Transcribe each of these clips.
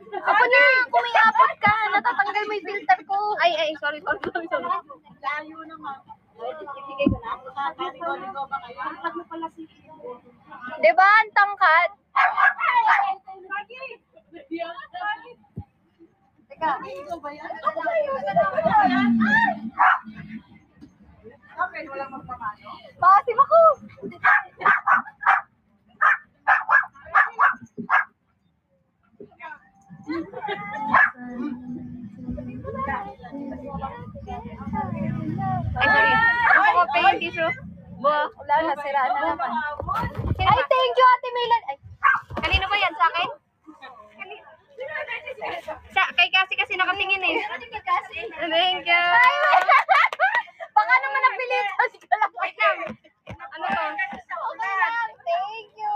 Ako na, kung may apat ka, natatanggal mo yung filter ko. Ay, sorry. Layo naman. Ibigay ko na. Ligo-ligo ba kayo? Ang mo pala si... Diba, ang tangkad? Teka. Ikaw ba yan? Okay, walang magpamano. Maasim ako. Ay, sorry. Ano ko pa yung tissue? Wala na, sira na naman. Ay, thank you, Ate Milan. Ay, kanino ba yan? Sa akin? Kay kasi nakatingin eh. Thank you. Baka naman napilitan ka lang. Wait lang. Ano to? Okay lang. Thank you.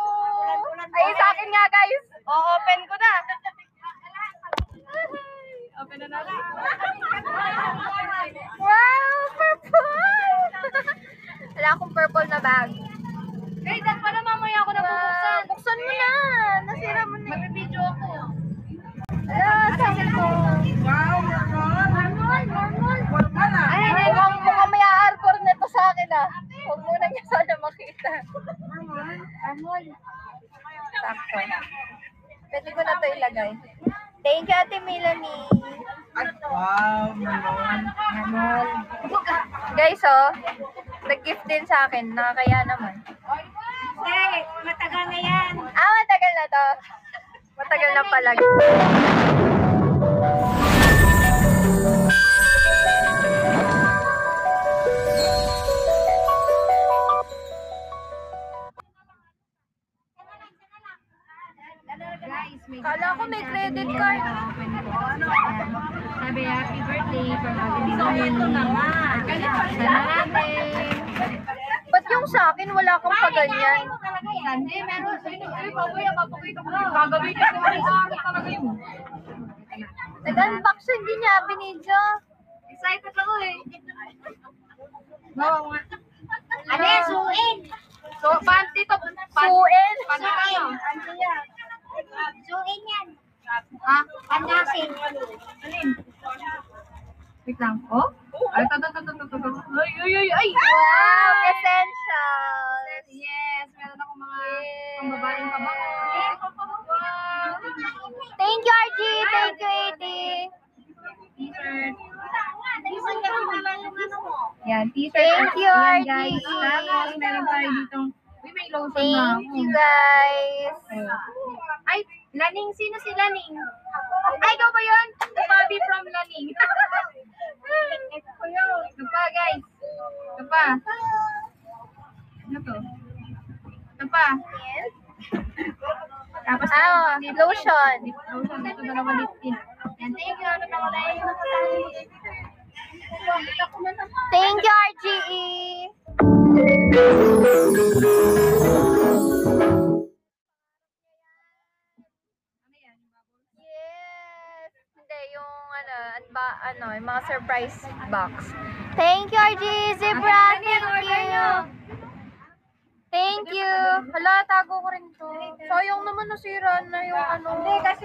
Ay, sa akin nga, guys. Open ko na. Open na natin. Wow, purple! Wala akong purple na bag. Guys, dahil pala mamaya ako nabubuksan. Buksan mo na. Nasira mo na. Mag-video ako. Sabi ko. Wow, normal. Ay, mukhang may a-arbor na to sa akin ah. Huwag muna niya sana makita. Armol. Sakto. Pwede ko na to ilagay. Thank you, Ate Melanie. Wow, naman. Armol. Guys, nag-gift din sa akin. Nakakaya naman. Hey, matagal na yan. Matagal na to. Matagal na pala. Kala ko may credit card. Sabi, happy birthday from Adeline. So, ito naman. Ba't yung sa akin wala kang paganyan? Hindi, meron. Ay, pabuya, papakita ko na. Gagamitin ko na sa akin talaga yun. Nag-unbox hindi niya binidyo. Excited ako eh. No, Ano yan, suin? so, panty to. Suin? Panty tayo. Suin yan. Ha? Pandasin. Alin? Wait lang. Oh? Ay, ay. Wow, essentials. Yes, meron akong mga pambabaeng pabango. Wow. Thank you, RG. Thank you, AD. T-shirt. Isan ka naman yung ano mo. Yan, t-shirt. Thank you, Ayan, RG. guys. Tapos, meron tayo ditong, may lotion na Thank ako. you, guys. Ay, Laning. Sino si Laning? Ay, ikaw ba yun? Bobby from Laning. Ito pa, guys. Ito pa. Ano to? Ito pa. Tapos, Lotion. lotion. Ito dalawa lip tint. Yan, thank you. Ano na ko tayo? Thank you, RGE. Yes. Hindi, yung mga surprise box. Thank you, RGE. Zebra, thank you. Thank you. Hala, tago ko rin to. Sayang naman nasira na yung ano. Hindi, kasi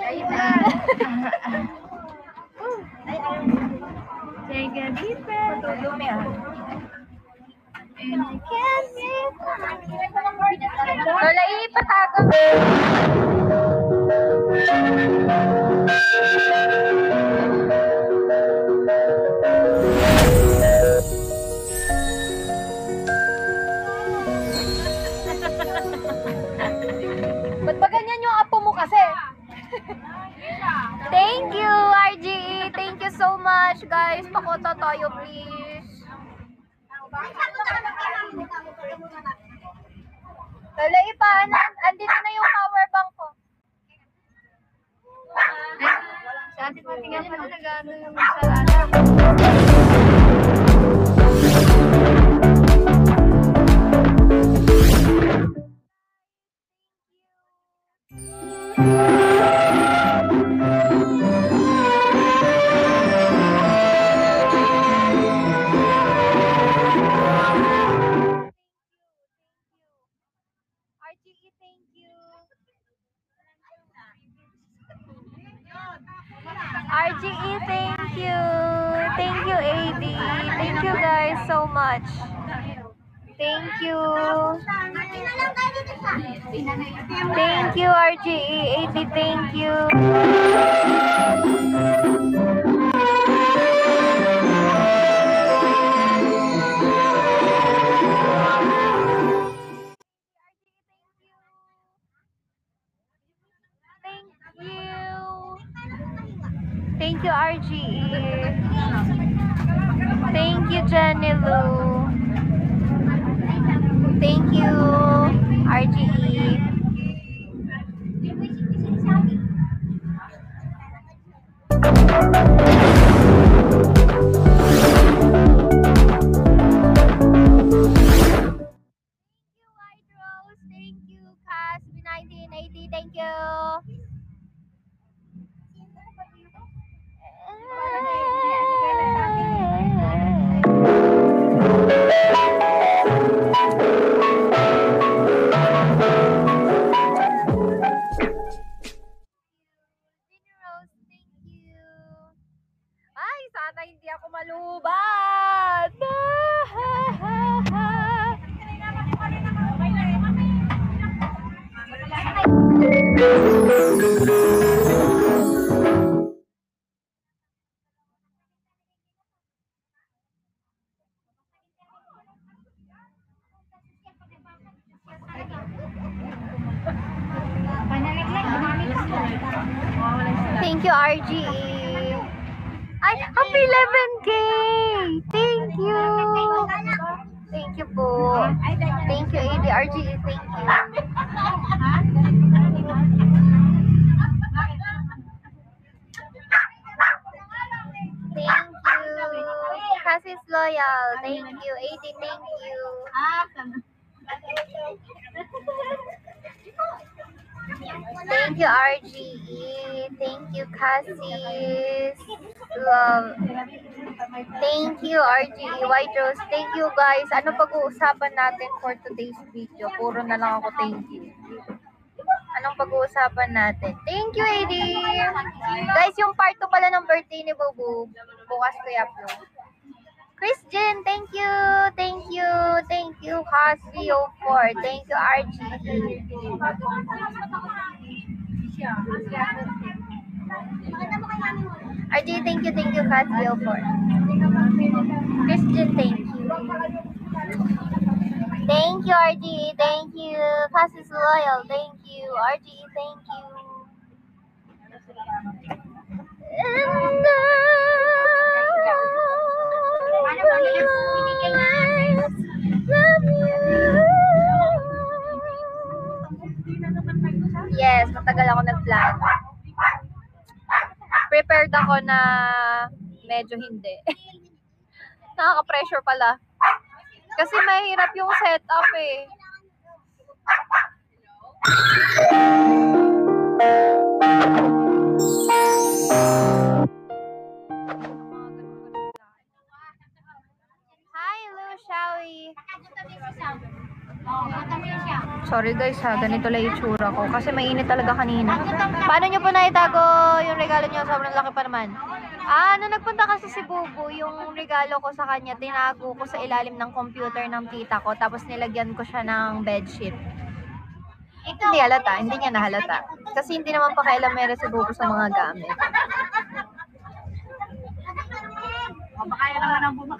Take a deep breath. Dumi ah. And I can't breathe. Lola, ipatago. Ba't ba ganyan yung apo mo kasi? Thank you, RGE. Thank you so much, guys. Pakoto tayo, please. Lola, andito na yung power bank ko. Sa ating patingan pala nag-ano yung salada. RGE, thank you. RGE, thank you. Thank you, AD. Thank you guys so much. Thank you. Thank you, RGE. AD, thank you. Thank you, RGE. Thank you, Jenny Lou. Thank you, RGE. White Rose. Thank you, Cass. 1980. Thank you. Rose, thank you. Ay, sana hindi ako malubat. Thank you, RGE. Ay, happy 11K! Thank you! Thank you po. Thank you, AD, RGE. Thank you. Thank you. Cassie's loyal. Thank you. AD, thank you. Thank you, RGE. Thank you, Cassie's love. Thank you, RGE. White Rose. Thank you, guys. Ano pag-uusapan natin for today's video? Puro na lang ako thank you. Anong pag-uusapan natin? Thank you, AD. Guys, yung part 2 pala ng birthday ni Bubu. Bukas ko i-upload. Christian, thank you. Thank you. Thank you, Casio4. Thank you, RGE. RGE, thank you. Thank you, Casio4. Christian, thank you. Thank you, RGE. Thank you. Cassie's loyal. Thank you. RGE, thank you. And love you. Yes, matagal ako nag-plan. Prepared ako na medyo hindi. Nakaka-pressure pala. Kasi mahirap yung setup eh. Hi, Lu, Shawi. Sorry guys ha, ganito lang yung itsura ko. Kasi mainit talaga kanina. Paano nyo po naitago yung regalo nyo? Sobrang laki pa naman. Nung nagpunta kasi si Bubu, yung regalo ko sa kanya, tinago ko sa ilalim ng computer ng tita ko. Tapos nilagyan ko siya ng bedsheet. Hindi halata, hindi niya nahalata. Kasi hindi naman pakialamera si Bubu sa mga gamit.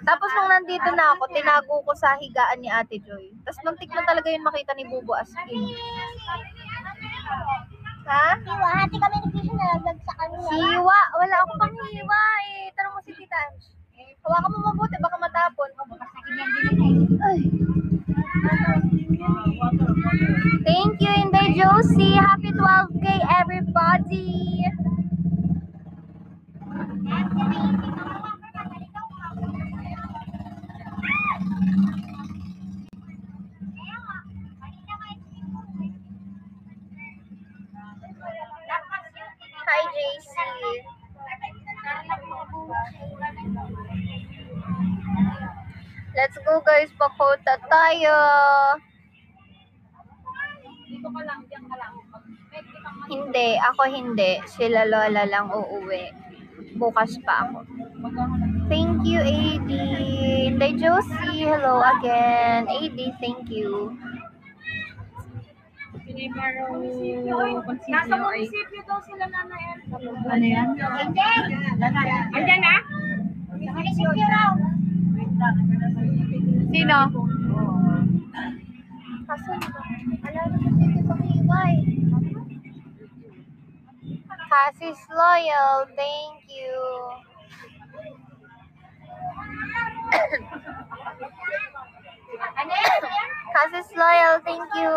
Tapos nung nandito na ako, tinago ko sa higaan ni Ate Joy. Tapos muntik na talaga yun makita ni Bubu as in. Ha? Hiwa, hati kami ni Fisher na laglag sa kanila. Hiwa? Wala akong pang hiwa eh. Tanong mo si Tita Ange. Hawakan mo mabuti, baka matapon. Ay. Thank you, Inday Josie. Happy 12K, everybody. Hi, JC. Let's go guys, pakota tayo. Hindi, ako hindi. Sila lola lang uuwi. Bukas pa ako. Thank you, AD. Inday Josie, hello again. AD, thank you. Nasa munisipyo daw sila nanay. Ano yan? Andyan na? Munisipyo raw. Sino? Kaso, wala naman dito pakiway. Cassie's Loyal, thank you. Cassie's Loyal, thank you.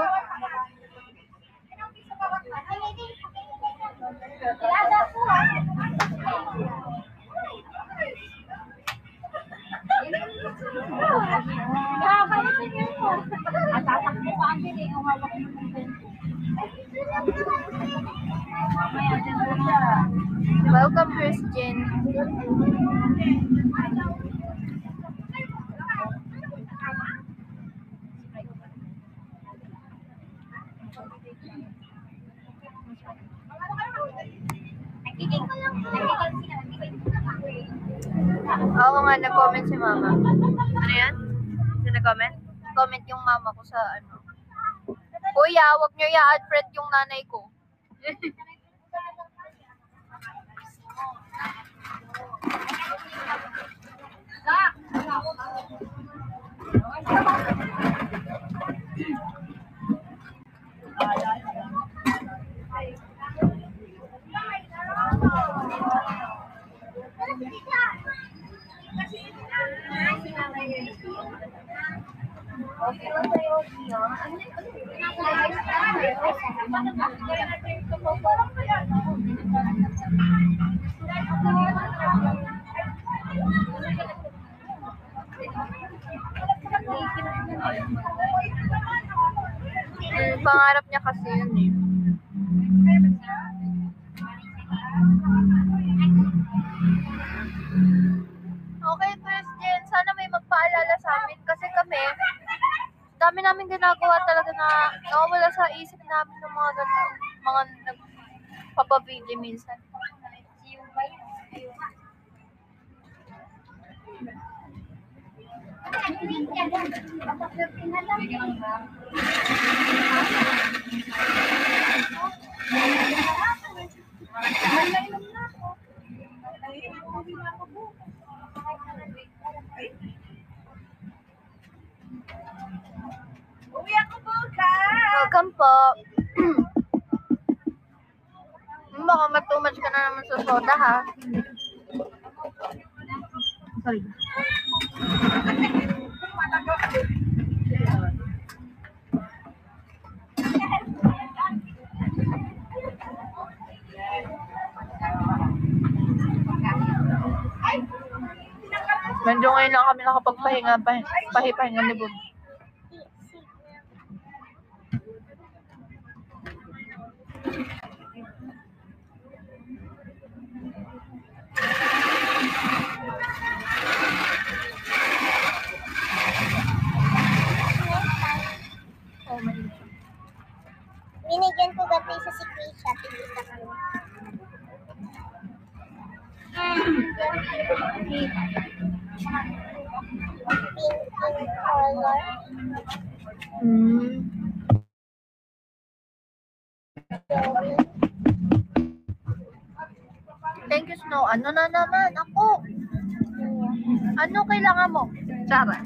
Welcome, Christian. Oo nga, nag-comment si mama. Ano yan? Sino nag-comment? Comment yung mama ko sa ano. Kuya, wag niyo i-add friend yung nanay ko. Pangarap niya kasi yun eh. Okay, Christian, sana may magpaalala sa amin kasi kami, dami namin ginagawa talaga na nawawala sa isip namin ng mga ganun, mga nagpapabidyo minsan. Uwi ako bukas. Welcome po. Baka too much ka na naman sa soda ha. Sorry. Medyo ngayon lang kami nakapagpahinga, pahipahinga ni Bob. Oh my God. Binigyan ko gabi sa si Krisha. Tigisa kami. Pink color. Thank you, Snow. Ano na naman? Ako. Ano kailangan mo? Sarah.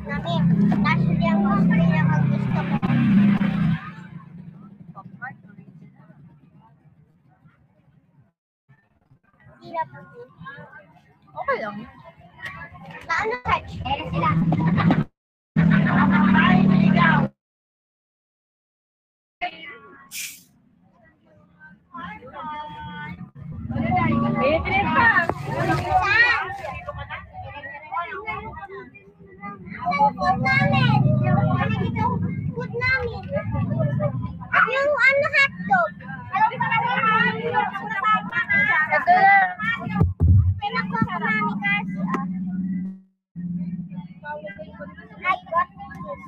Mami, actually ang pinakagusto ko. Sila po. Okay lang. Na ano touch? Sila. Food namin. Ano dito? Food namin. Yung ano hotdog. Ito lang. Pinakuha ko namin kasi. I got this.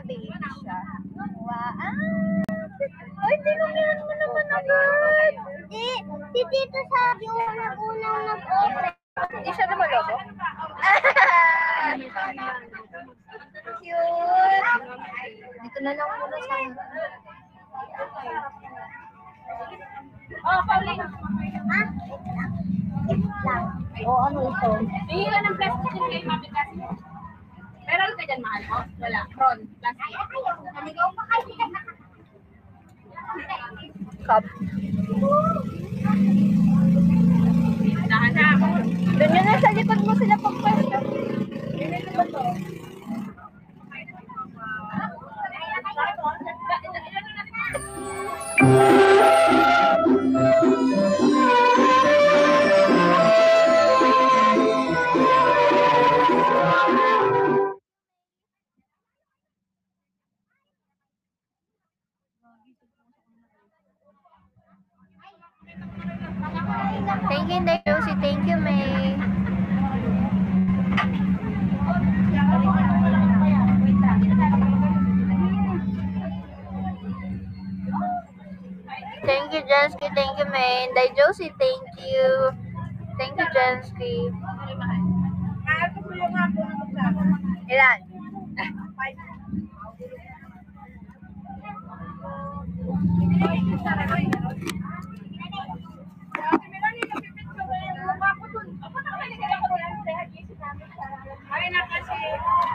Baby siya. Wow. Uy, Ay, tinanggihan mo naman agad. Si Tito sabi yung unang nag-open. Hindi siya lumalobo. Cute. Dito na lang muna sa Oh, Pauline. Ano ito? Hihila ng plastic yung kay Mami kasi. Meron ka dyan, mahal mo? Wala. Ron, plastic. Namigaw pa kayo. cup. Nahanap. Doon yun na sa likod mo sila pagpwesto. Thank you, Rosie. Thank you, May. Thank you, Jensky. Thank you, May. Day Josie, thank you. Thank you, Jensky. Ilan?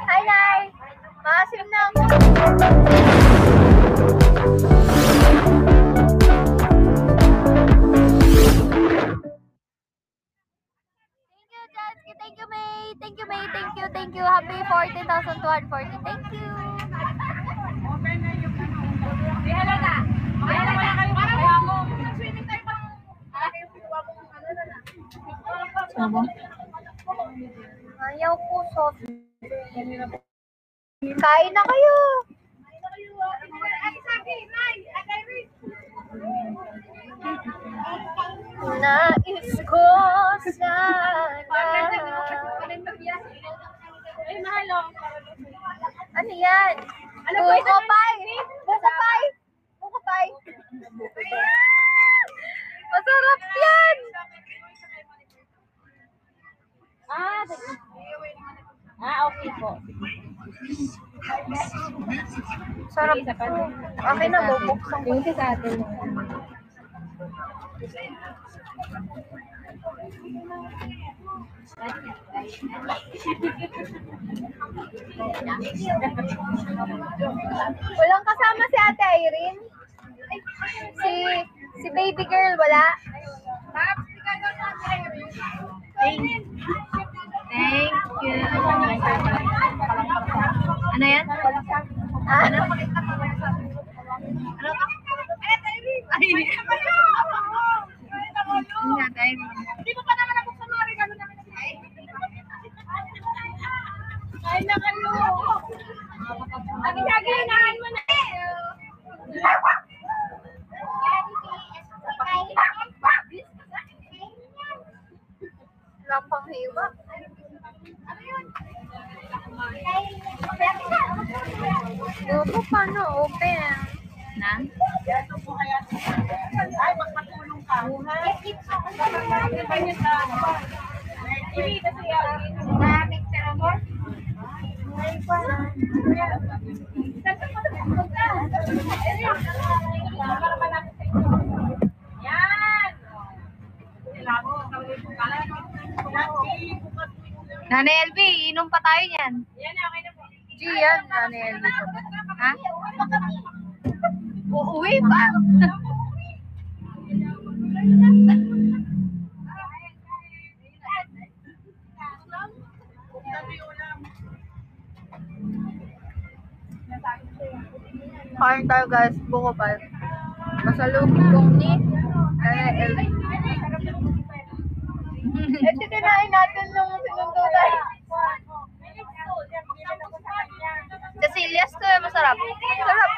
Hi, Nay. Maasim na ako. Thank you, Jensky. Thank you, May. Thank you, May. Thank you, thank you. Happy 40,240. Thank you. Di halata. Di halata kayo. Parang ako. Swimming tayo pa. Ayaw ko soft. Kain na kayo. Nais ko sana. Ay, mahal oh. Ano yan? Buko pie. Buko pie. Buko pie. Masarap yan. Okay po. Sarap po. Okay na, bubuksan ko. Yung sa atin. Walang kasama si Ate Irene? Si baby girl, wala? Thank you. Ano yan? Ano? Ay, hindi nga, dahil. Hindi ko pa naman ako sa mga regalo namin. Ay, nakalo. Agi-agi, hinahan mo na. Wala pang hiwa. Buko paano open? Na? Ay, magpatulong ka. Hindi, kasi maraming seremon. Yan! Nanay LB, inom pa tayo niyan. Yan, okay na po. G yan, Nanay LB. Ha? Uuwi pa. Kain tayo guys, buko pa. Masalubong kong ni Nanay LB. Ito kinain natin nung sinundo tayo. Sa Silias to, masarap. Masarap.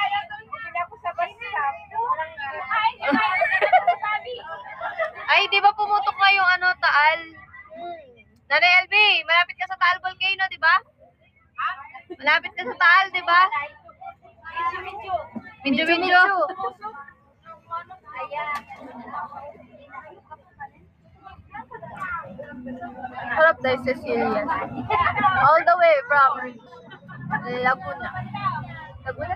Ay, di ba pumutok nga yung ano, Taal? Nanay LB, malapit ka sa Taal Volcano, di ba? Malapit ka sa Taal, di ba? Minjo. Harap tayo Cecilia. All the way from Laguna. Laguna?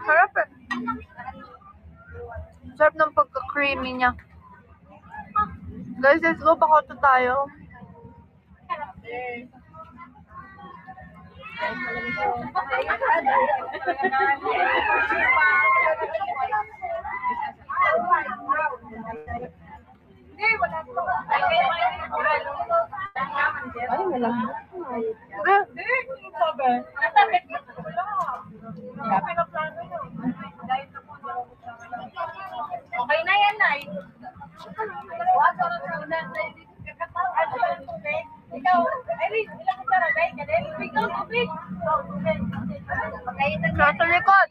Sarap eh. Sarap ng pagka-creamy niya. Guys, let's go. Pakoto tayo. Okay na yan, Nay. Ikaw, Irene, ilang kutsara, Nay? Ganun? Ikaw, tubig. Sa likod.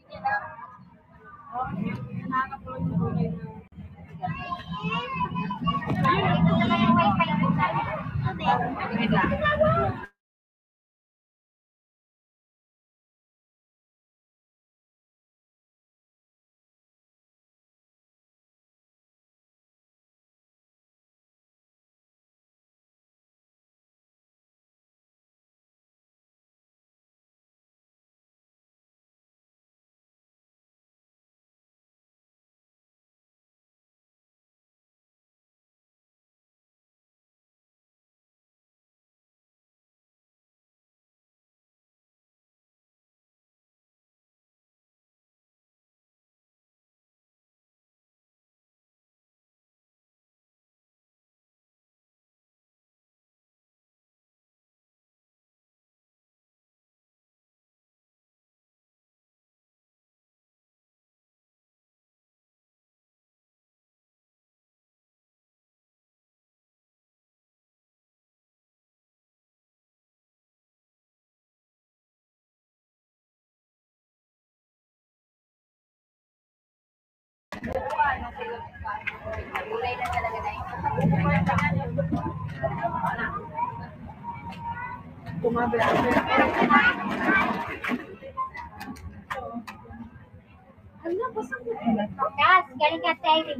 Guys, galing ka tayo.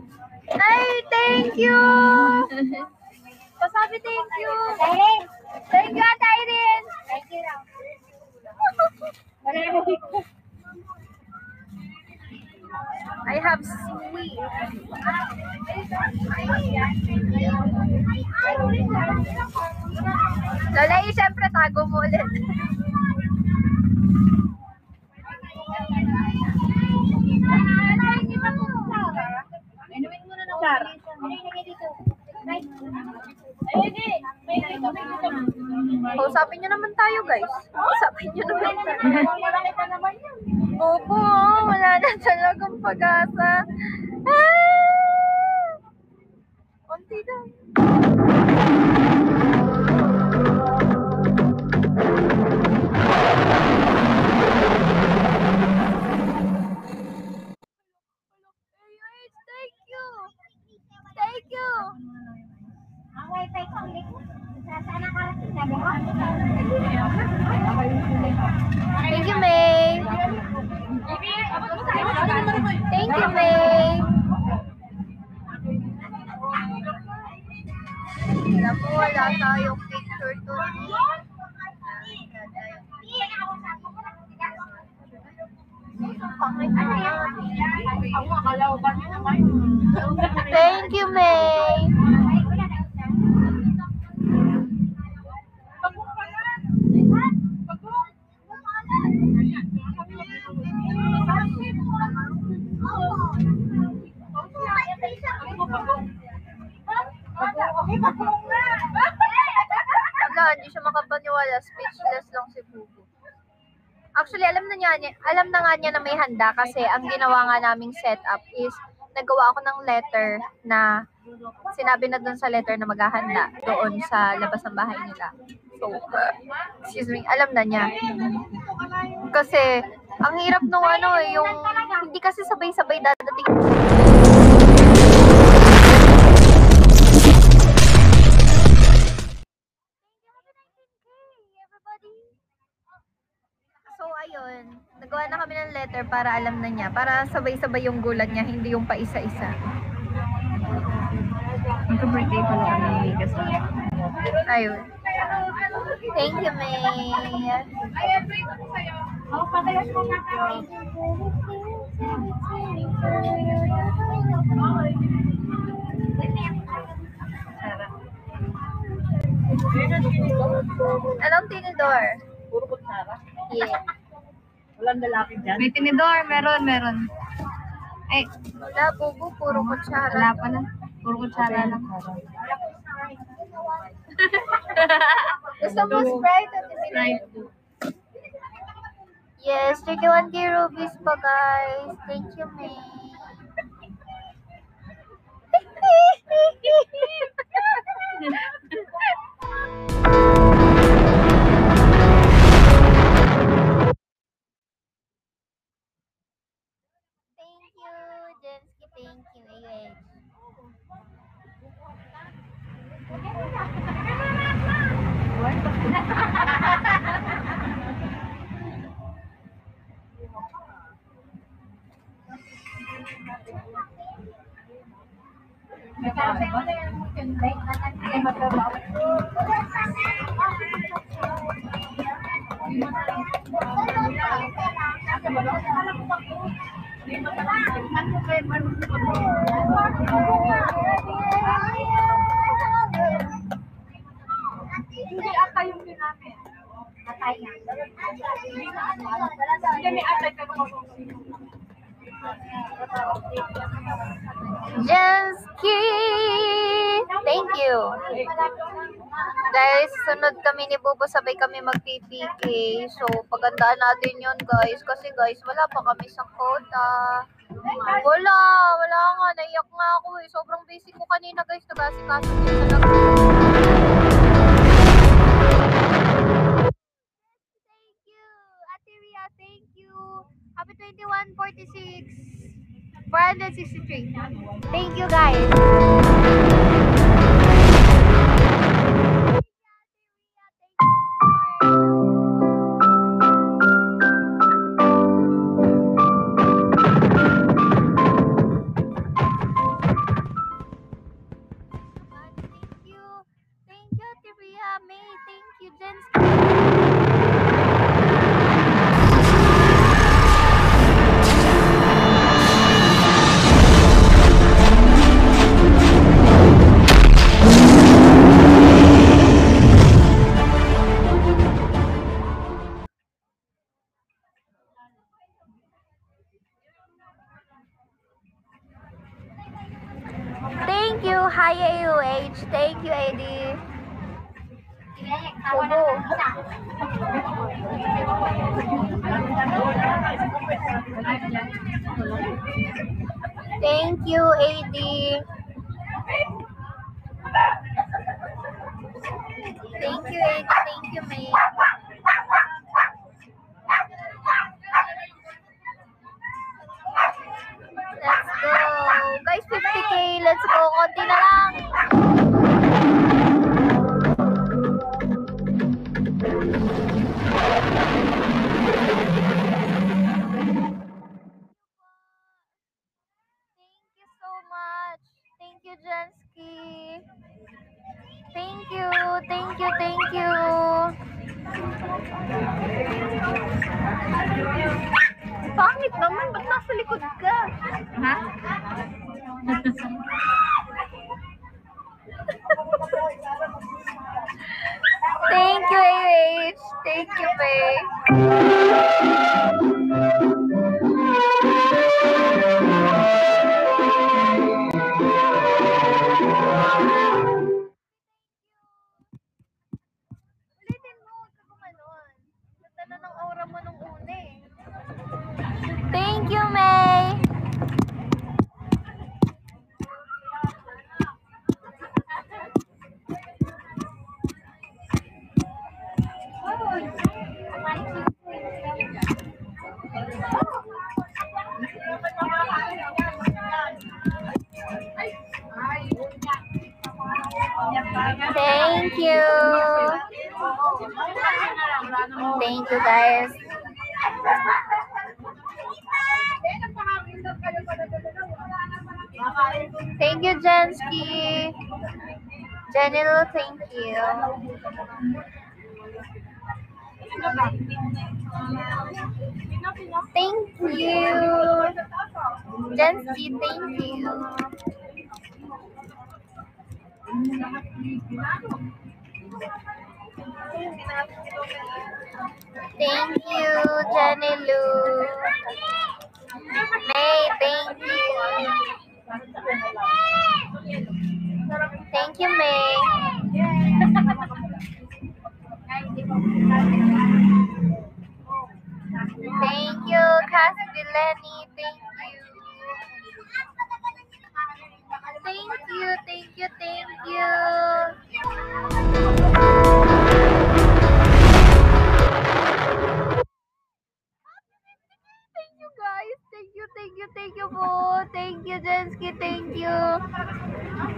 Ay, thank you! Pasabi thank you! Tayo. Thank you, Ate Irene! Thank you raw. I have sweet. Lalay, syempre tago mo ulit. Inumin mo na ng Clara. Kausapin nyo naman tayo, guys. Kausapin nyo naman tayo. Opo, wala na talagang pag-asa. Ah! Konti lang. Thank you! Thank you! Ang wifi ko, sana karating na ba? Thank you, May. Thank you, May. Alam mo, wala tayong picture to. Thank you, May. Wala, hindi siya makapaniwala. Speechless lang si Bubu. Actually, alam na nga niya na may handa kasi ang ginawa nga naming setup is nagawa ako ng letter na sinabi na doon sa letter na maghahanda doon sa labas ng bahay nila. So, excuse me, alam na niya. Kasi, ang hirap nung yung hindi kasi sabay-sabay dadating. So, ayun. Nagawa na kami ng letter para alam na niya. Para sabay-sabay yung gulat niya, hindi yung paisa-isa. Magka-birthday pala kami ni Gasol. Ayun. Thank you, May. Oh, patayos mo na Anong tinidor? Puro kutsara. Yeah. Walang lalaki dyan. May tinidor, meron. Ay, Wala, bubo. Puro kutsara. wala pa na. Puro kutsara lang. Gusto mo Sprite at Right. Yes, 31k rupees pa, guys. Thank you, May. Thank you, Jensky. Thank you, AH. Hindi ata yung ginamit. Matay na. Hindi may atay ka Jensky! Thank you. Guys, sunod kami ni Bubo, sabay kami mag-PPK. So, pagandaan natin yun, guys. Kasi, guys, wala pa kami sa quota. Wala nga. Naiyak nga ako eh. Sobrang busy ko kanina, guys. Nag-asikaso din sa Thank you. Ate Ria, thank you. Happy 2146. 463. Thank you, guys. Thank you, Ate Ria. May, thank you, Jens. Thank you, hi AUH. Thank you, AD. Obo. Thank you, AD. Thank you, AD. Thank you, May. Let's go. Guys, 50k. Let's go. Konti na lang. Thank you so much. Thank you, Jensky. Thank you. Thank you. Thank you. Pangit naman. Ba't nasa likod ka? Ha? Thank you, AH. Thank you, Faye. Ulitin mo, huwag ka gumanon. Ganda na ng aura mo nung una eh. Thank you, May. Thank you. Thank you, guys. Thank you, Jensky. Janilo, thank you. Thank you. Jensky, thank you. Thank you, Janilu. May, thank you. Thank you, May. Thank you, Castileni. Thank you. Thank you, thank you, thank you. Thank you, guys. Thank you po. Thank you, Jensky. Thank you.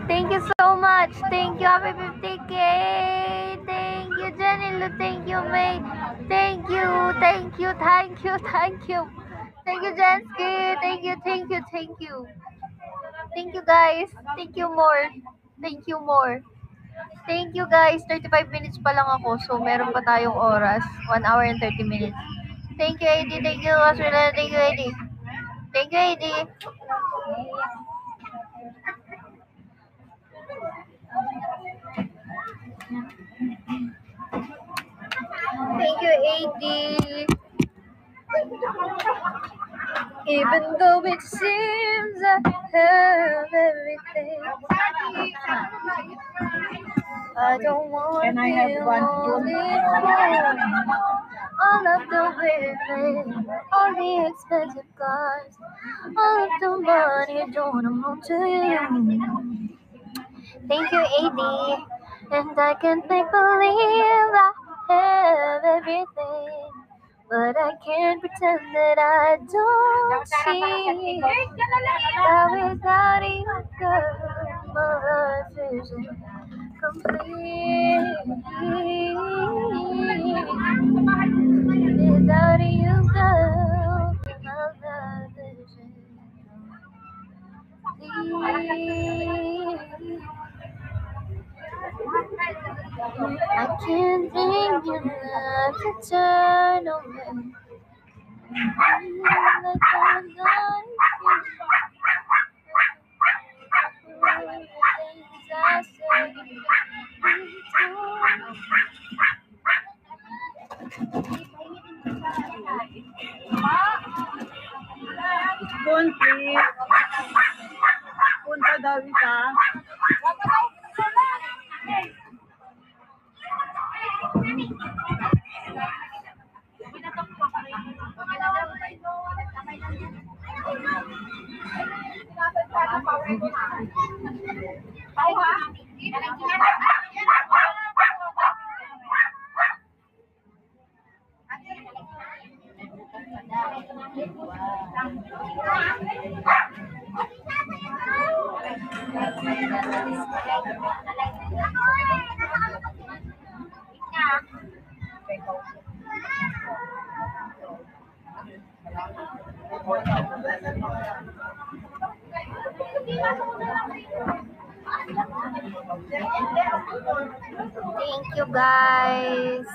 Thank you so much. Thank you, Happy 50K. Thank you, Janilu. Thank you, May. Thank you, thank you, thank you, thank you. Thank you, Jensky. Thank you, thank you, thank you. Thank you, guys. Thank you more. Thank you more. Thank you, guys. 35 minutes pa lang ako, so meron pa tayong oras. 1 hour and 30 minutes. Thank you, AD. Thank you, Australia. Thank you, AD. Thank you, AD. Thank you, AD. Even though it seems I have everything, I don't want Can I have one all of the women, all the expensive cars, all of the money, don't amount to you. Thank you, AD. And I can't make believe I have everything, but I can't pretend that I don't see that without you, girl, my life isn't complete. Without you, girl, my life isn't complete. I can't think your love to turn away. Like I'm not the things I say. Spoon, please. Spoon pa daw isa. Thank you, guys.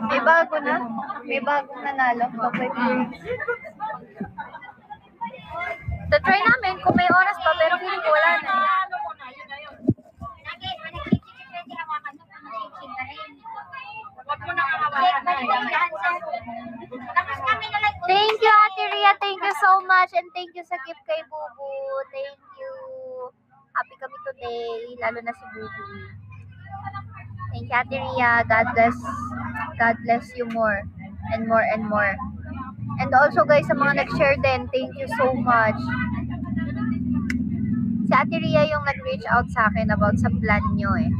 May bago na? May bagong nanalo? Tatry namin kung nag-gift kay Bubu. Thank you. Happy kami today, lalo na si Bubu. Thank you, Ate Ria. God bless you more and more and more. And also guys, sa mga nag-share din, thank you so much. Si Ate Ria yung nag-reach out sa akin about sa plan nyo eh.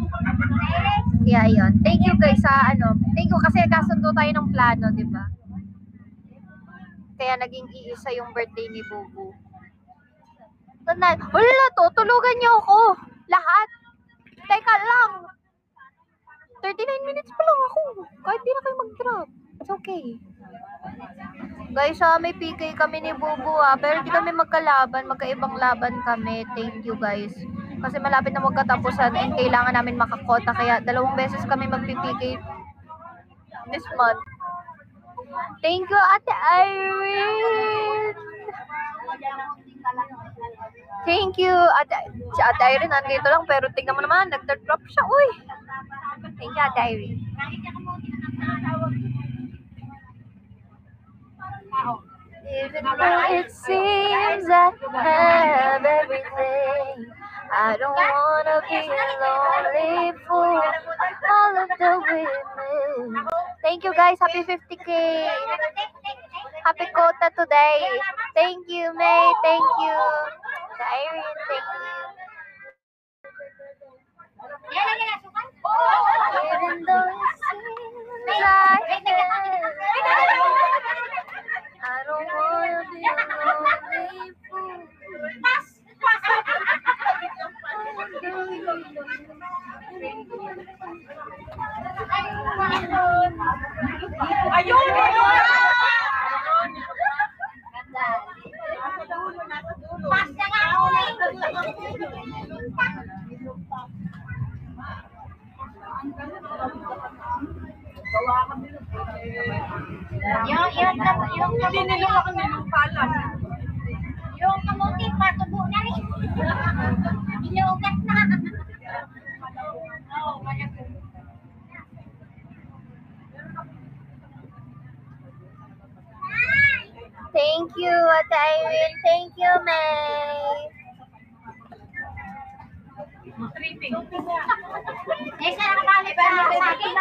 Kaya yun. Thank you guys sa thank you kasi kasundo tayo ng plano, di ba? Kaya naging iisa yung birthday ni Bubu. Wala to, tulugan niyo ako. Lahat. Teka lang. 39 minutes pa lang ako. Kahit di na kayo mag-drop. It's okay. Guys, may PK kami ni Bubu pero di kami magkalaban. Magkaibang laban kami. Thank you guys. Kasi malapit na magkatapusan and kailangan namin makakota. Kaya 2 beses kami mag-PK this month. Thank you, Ate Irene. Thank you. Si Ate Irene nandito lang pero tingnan mo naman, nag-drop siya. Uy. Thank you, Ate Irene. Even though it seems I have everything, I don't wanna be a lonely fool. All of the women. Thank you guys. Happy 50K. Happy quota today. Thank you, May. Thank you. Irene, thank you. Even though it seems like I don't wanna be a lonely fool. Ayun! Basta nga ako Hindi nila ako nilumpalan. yung kamuti, patubo na rin. Inuugat na. Thank you, Ate Irene. Thank you, May. Tripping. Eh, saan nakabalik ba sa akin?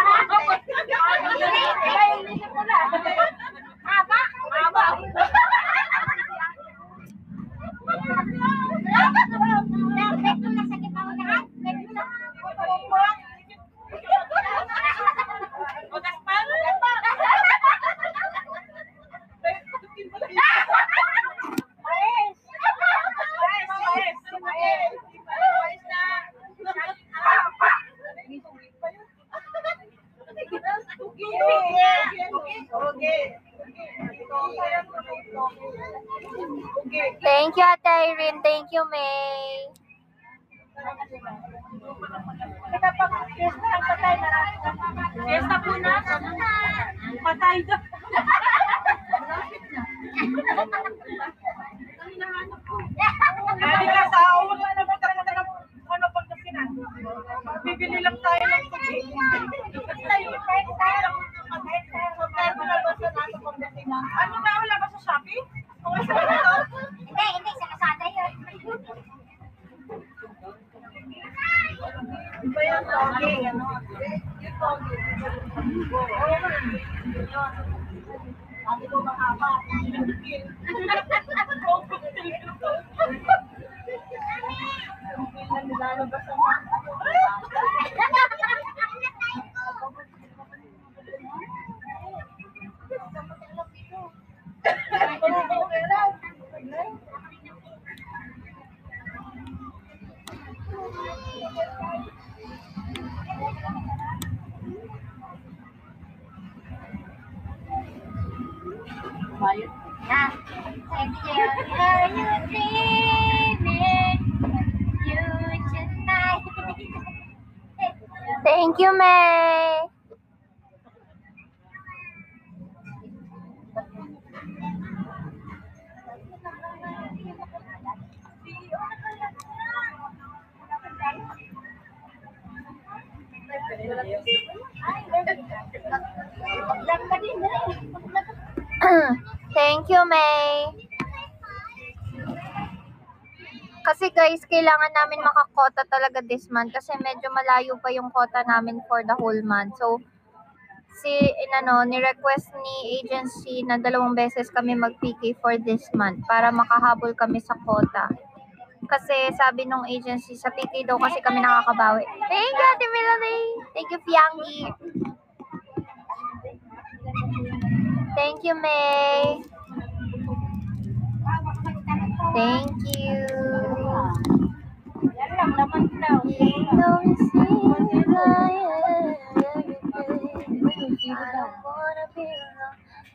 Haba? Haba. Beto na sakit ako lahat. Beto na. Ugas pa? Thank you, Ate Irene. Thank you, May. Fiesta po na. Patay doon. Dali ka sa wala na magkakita ng ano Pangasinan. Bibili lang tayo ng tubig. Ano ba wala ba sa Shopee? Okay sa ito? Hindi, sa kasada yun. Iba yung toge, ano? Yung toge. Sabi ko mahaba. Nilalabas ang bayad. Yeah. Thank you. Are you dreaming? You tonight. Thank you, May. Thank you, May. Kasi guys, kailangan namin makakota talaga this month kasi medyo malayo pa yung quota namin for the whole month. So, ni-request ni agency na 2 beses kami mag-PK for this month para makahabol kami sa quota. Kasi sabi nung agency, sa PK daw kasi kami nakakabawi. Thank you, Ate Melanie! Thank you, Fiangi! Thank you, May! Thank you! Yan lang, naman daw.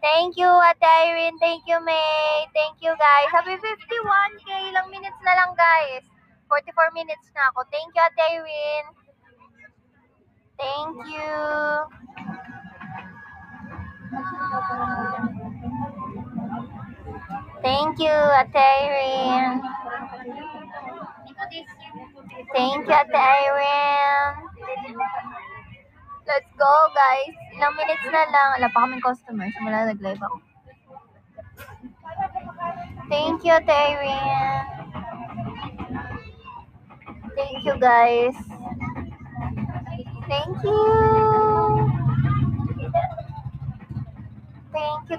Thank you, Ate Irene. Thank you, May. Thank you, guys. Happy 51K. Ilang minutes na lang, guys. 44 minutes na ako. Thank you, Ate Irene. Thank you. Thank you, Ate Irene. Thank you, Ate Irene. Let's go, guys. Ilang minutes na lang. Wala pa kaming customers. Simula nag-live ako. Thank you, Ate Irene. Thank you, guys. Thank you.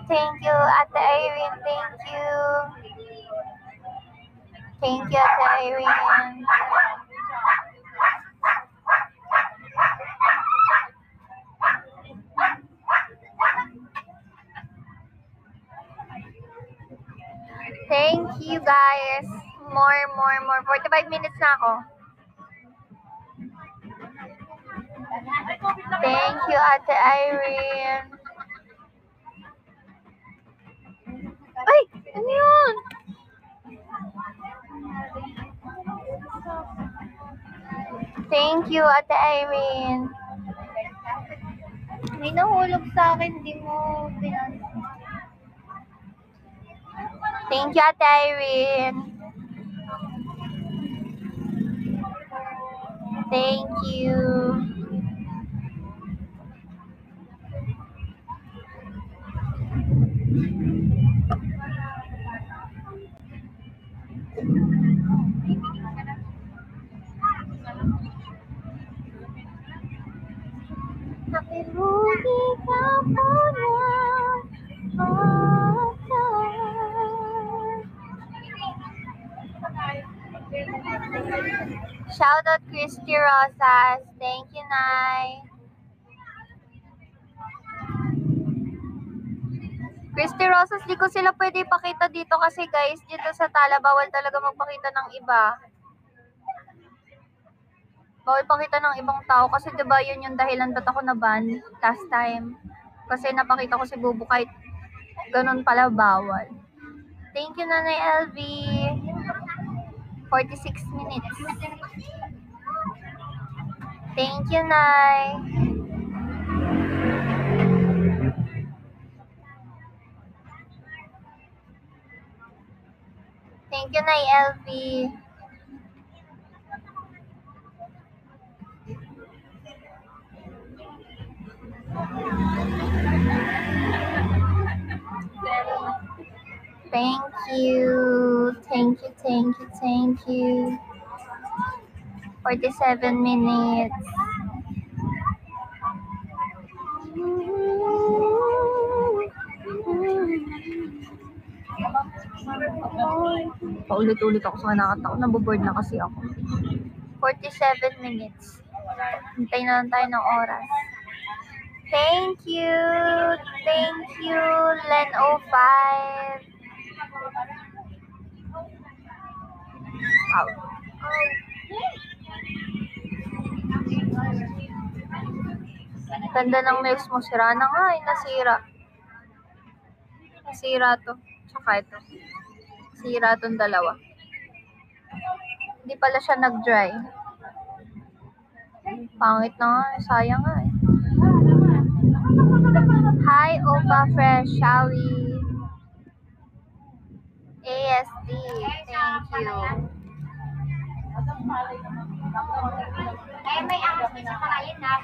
Thank you, Ate Irene. Thank you. Thank you, Ate Irene. Thank you, guys. More. 45 minutes na ako. Thank you, Ate Irene. Ay! Ano yun? Thank you, Ate Irene. May nahulog sa akin, di mo pinansin. Thank you, Ate Irene. Thank you. Nakilugi ka po na Shout out Christy Rosas. Thank you, Nay. Christy Rosas, di ko sila pwede ipakita dito kasi guys, dito sa Tala, bawal talaga magpakita ng iba. Bawal pakita ng ibang tao kasi diba yun yung dahilan ba't ako na-ban last time. Kasi napakita ko si Bubu kahit ganun pala bawal. Thank you, Nanay LV. 46 minutes. Thank you, Nay. Thank you, Nay LV. Thank you. 47 minutes. Paulit-ulit ako sa nakakatawa. Naboboard na kasi ako. 47 minutes. Hintay na lang tayo ng oras. Thank you, Len05. Wow. Ganda ng nails mo. Sira na nga. Nasira. Nasira to. Tsaka ito. Sira tong dalawa. Hindi pala siya nag-dry. Pangit na nga. Sayang nga eh. Hi, Opa Fresh. Shawi. ASD. Thank you. May ahas na sa karayin na.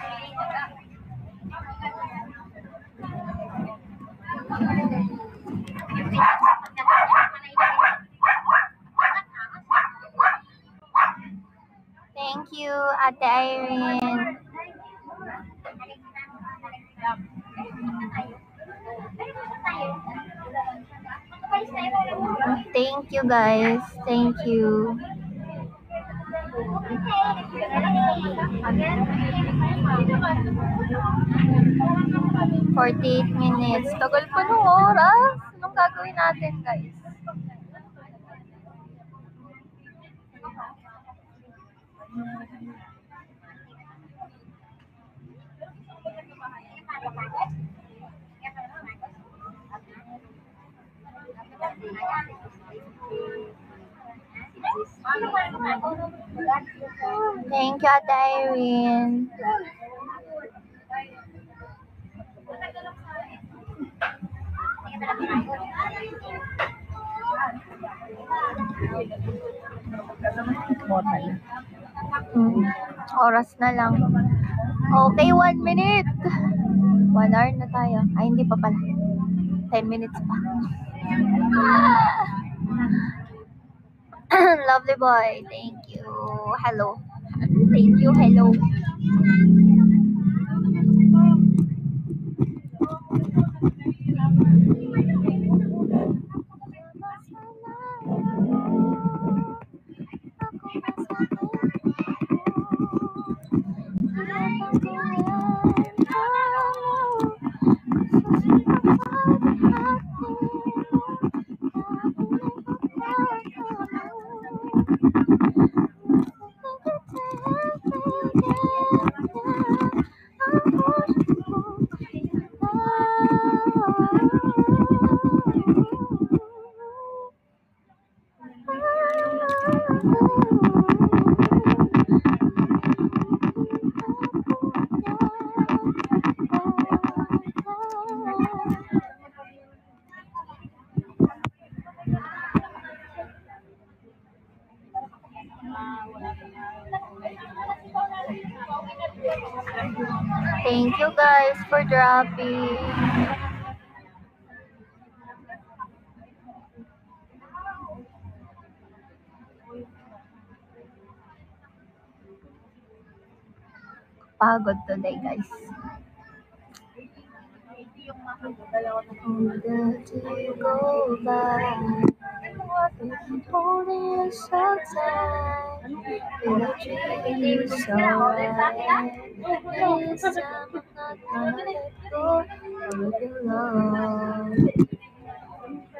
Thank you, Ate Irene. Thank you, guys. Thank you. 48 minutes. Tagal pa ng oras. Anong gagawin natin, guys? Thank you, Ate Irene. Oras na lang. Okay, 1 minute. 1 hour na tayo. Ay, hindi pa pala. 10 minutes pa. Lovely boy. Thank you. Hello. Thank you. Hello. Thank you guys for dropping. Pagod today, guys. Go back. Holding us outside. In a dream so right. This time I'm not gonna let go of your love.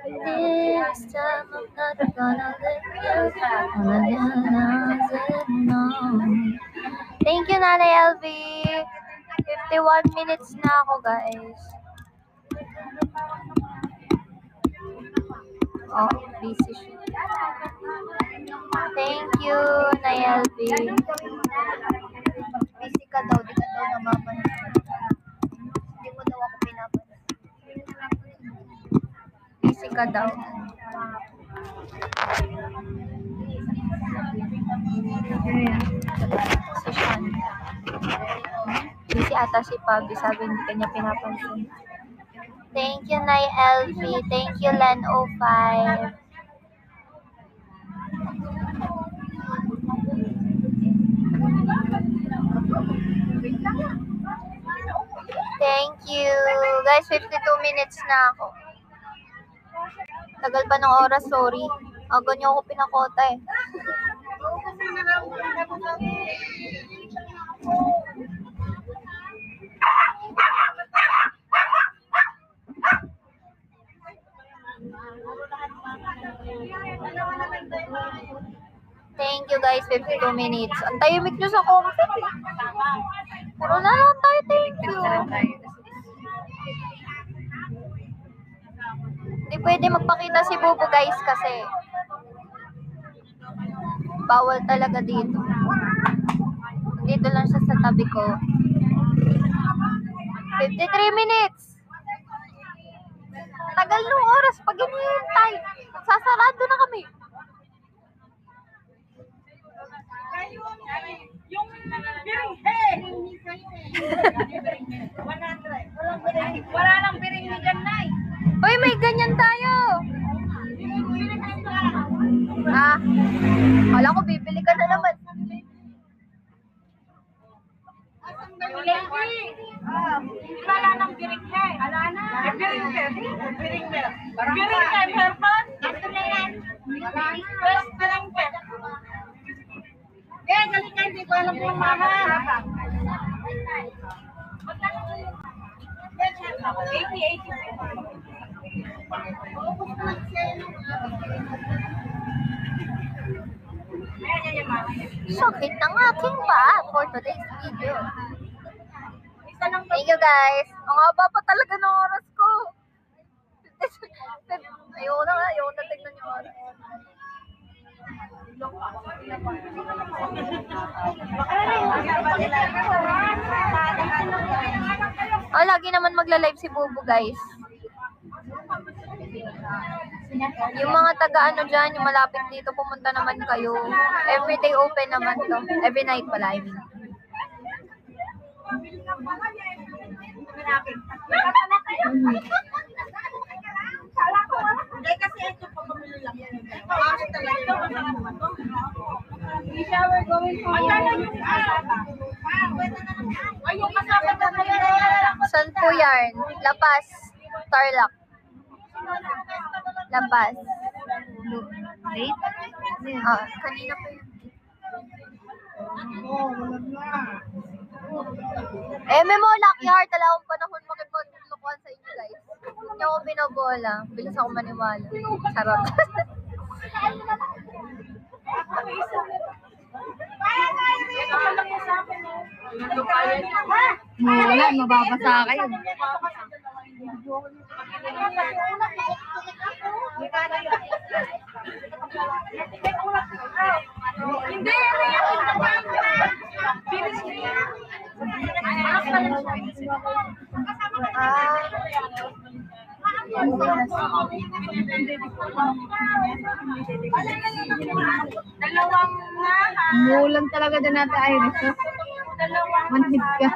This time I'm not gonna let go. Thank you, Nanay LV. 51 minutes na ako, guys. Oh, busy siya. Thank you, Nanay LV. Busy ka daw, di ka daw namapansin. Hindi mo daw ako pinapansin. Busy ka daw. Si Sean. Busy ata si Pabi, sabi hindi kanya pinapansin. Thank you, Nay LV. Thank you, Len 05. Thank you. Guys, 52 minutes na ako. Tagal pa ng oras, sorry. Aga niyo ako pinakota eh. Thank you guys, 52 minutes. Ang tahimik nyo sa comment eh. Puro na lang tayo, thank you. Hindi pwede magpakita si Bubu guys kasi bawal talaga dito. Dito lang siya sa tabi ko. 53 minutes. Tagal nung oras pag hinihintay. Sasarado na kami. Yung biringhe! 100. Wala nang biringhe Nay. Uy, may ganyan tayo. Ah, wala ko bibili ka na naman. Wala nang biring niya eh. Wala na. Biring hair. Biring hair. Biring hair, hairpan. Ito na yan. First biring hair. Eh, galing ka, hindi ko alam kung mama. 80. Sakit ng aking paa for today's video. Thank you guys. Ang haba pa talaga ng oras ko. Ayoko na tignan yung oras. Oh, lagi naman magla-live si Bubu guys. Yung mga taga-ano dyan, yung malapit dito, pumunta naman kayo. Everyday open naman to. Every night pala, I mean. Hindi kasi ito pagpapilo lang yan. Shower going to. Ayun, kasama na Saan po yarn? Lapas. Tarlac. Lapas. Wait. Ah, kanina pa yun. Memo, lucky heart. Wala akong panahon makipaglukuhan sa inyo, guys. Hindi ako binobola. Bilis ako maniwala. Charot. Wala, mababasa kayo. Hindi, dalawang Umulan talaga din natin, Iris. Manhid ka.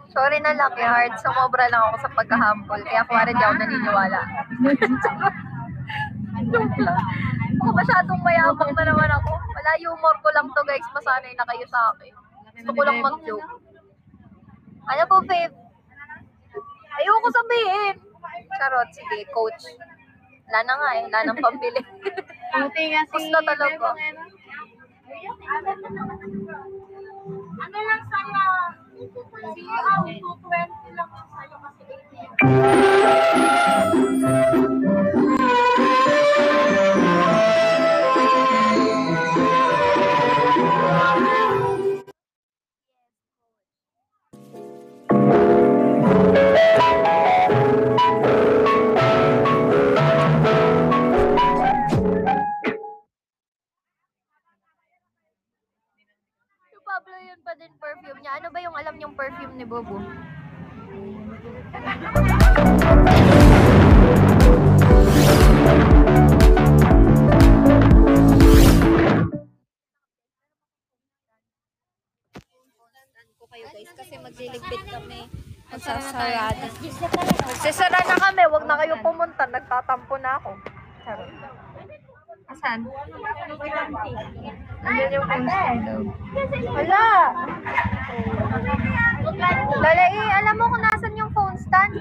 Sorry na, lucky heart. Sumobra lang ako sa pagka-humble. Kaya kuwari di ako naniniwala. Joke lang. Oh, masyadong mayabang na naman ako. Wala, humor ko lang to guys. Masanay na kayo sa akin. Gusto ko lang mag-joke. Ano po, babe? Ayoko sabihin. Charot, sige, coach. Wala na nga eh. Wala nang pambili. Buti kasi. Gusto talaga. ano lang sa'yo? CEO, 220 lang sa'yo kasi 80. Si Pablo yun pa din perfume niya. Ano ba yung alam niyong perfume ni Bobo? ko kayo guys kasi magliligpit kami. Magsasarado. Magsasara na kami. Huwag na kayo pumunta. Nagtatampo na ako. Charot. Asan? Andun yung phone stand daw. Wala! Lalai, alam mo kung nasan yung phone stand?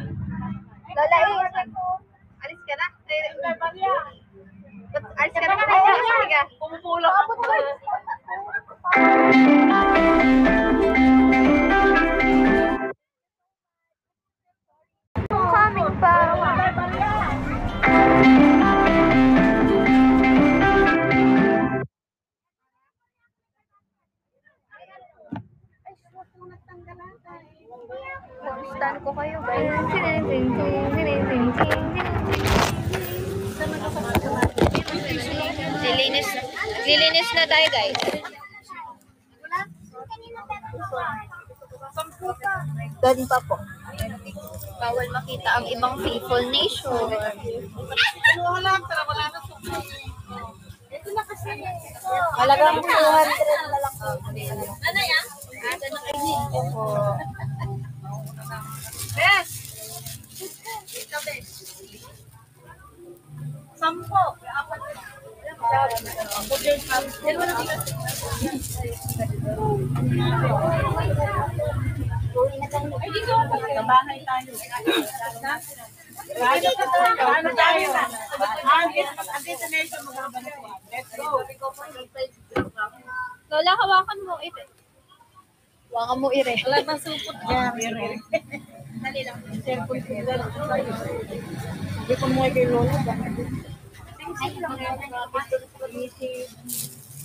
Lalai, alis ka na? Alis ka na? Ay, alis ka. Pumupulak ako. Coming pa. Stand ko kayo guys. Lilinis na tayo guys. Doon pa po. Bawal makita ang ibang people nation. Halagang 200 na lang po. Ano yan? Opo. Bes! Ito, Bes. 10. Sa bahay tayo. Ano tayo? Andito na yung magkakabalas ko. Let's go. Lola, hawakan mo. Hawakan mo, Ire. Wala bang supot dyan? Dali lang. Cellphone ko dyan. Hindi ko mo kay Lola.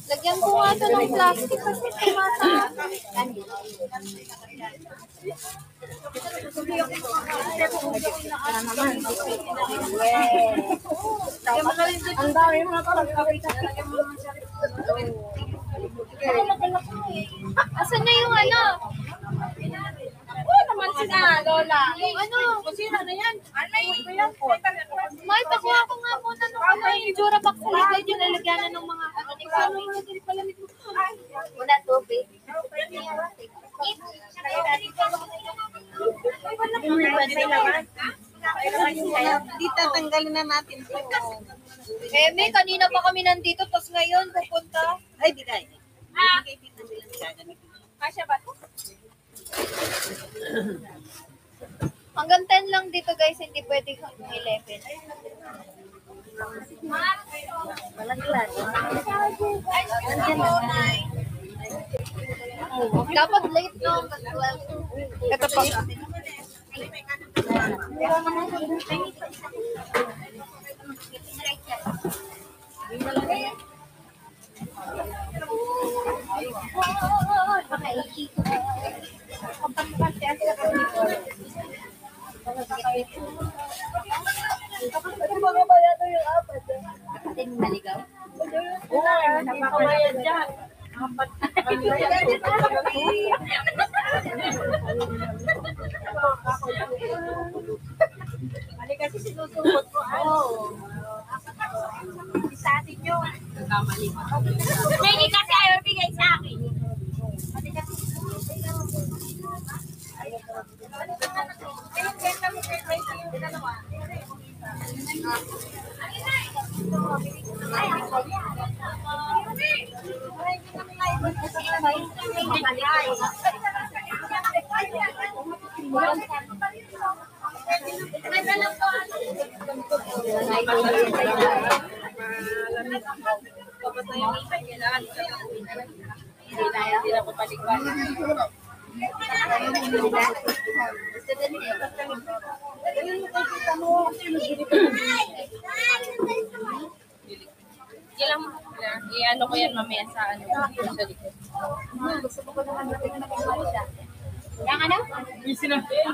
Lagyan ko nga ito ng plastic kasi tumata. Ang dami mga pagkakita. Asan na yung ano? Naman sila, Lola. Yung ano? Kusina na yan. Ano yan? May pakuha ko nga muna nung ano yung Jura box sa likod yung lalagyan na ng mga ano. Muna tubig. Hindi tatanggalin na natin ito. May kanina pa kami nandito, tapos ngayon pupunta. Ay, bigay. Kasya ba ito? Hanggang 10 lang dito guys, hindi pwede hanggang 11. Dapat late no, hanggang 12. Ito pa. Nakakabayad dyan. Mali kasi sinusubot ko. Sa atin yun. Nagkamali ka. Hindi kasi ayaw bigay sa akin. I-ano ko yan mamaya sa ano, sa likod. Yang ano?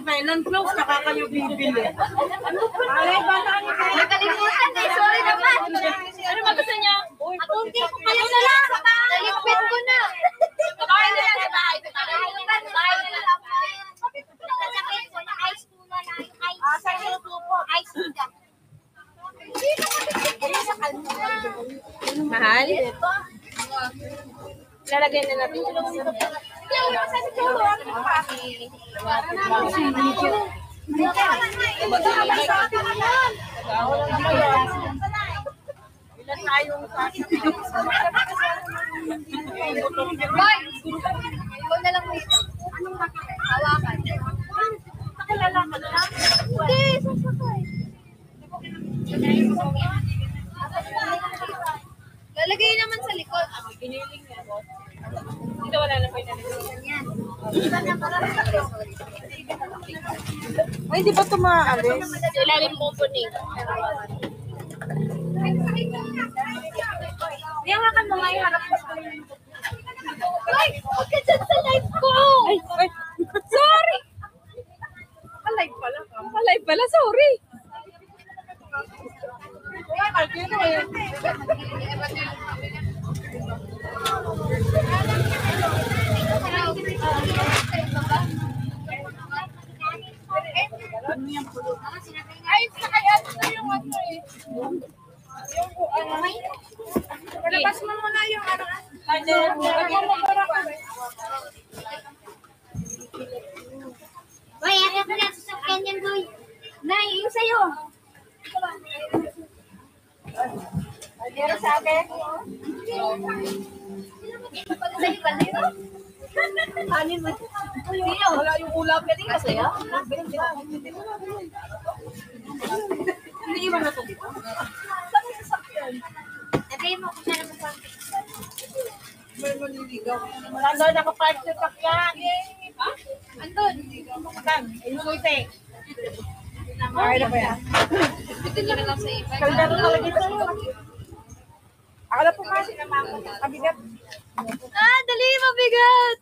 Kailan close, nakakayo bibili. Alay ba na ano? Nakalimutan eh, sorry naman. Ano ba gusto niya? Akunti ko kayo na lang. Naligpit ko na. Bahay na lang sa bahay. Bahay na lang. Saan yung supot? Mahal? Lalagay na natin yung ilan tayong Boy! Ikaw na lang dito. Hawakan. Pakilala ka na. Hindi, sasakay. Lalagay naman sa likod. Giniling niya, boss. Dito wala na pa yung ay, di ba ito maaalis? Ilalim mo po ni. Yung hakan mo nga yung harap mo. Ay! Huwag ka dyan sa live ko! Ay, sorry! Alive pala ka. Alive pala, sorry. Ay, kaya ano yung ano eh. Labas mo muna yung ano. Boy, ano ka na sasakyan yan, boy? Nay, yung sa'yo. Baldero sa akin. Anin mo? Wala yung ulam. Pwede kasi ya? Hindi mo na ito. Saan yung sasakyan? Sabihin mo kung saan ang masakit. May maliligaw. Nandun nakapark sa sakyan. Andun. Saan? Yung suite. Okay na ba yan? Bitin nyo na lang sa iba. Kaldero talaga ito. Akala po kasi na mama. Kabigat. Ah, dali, mabigat.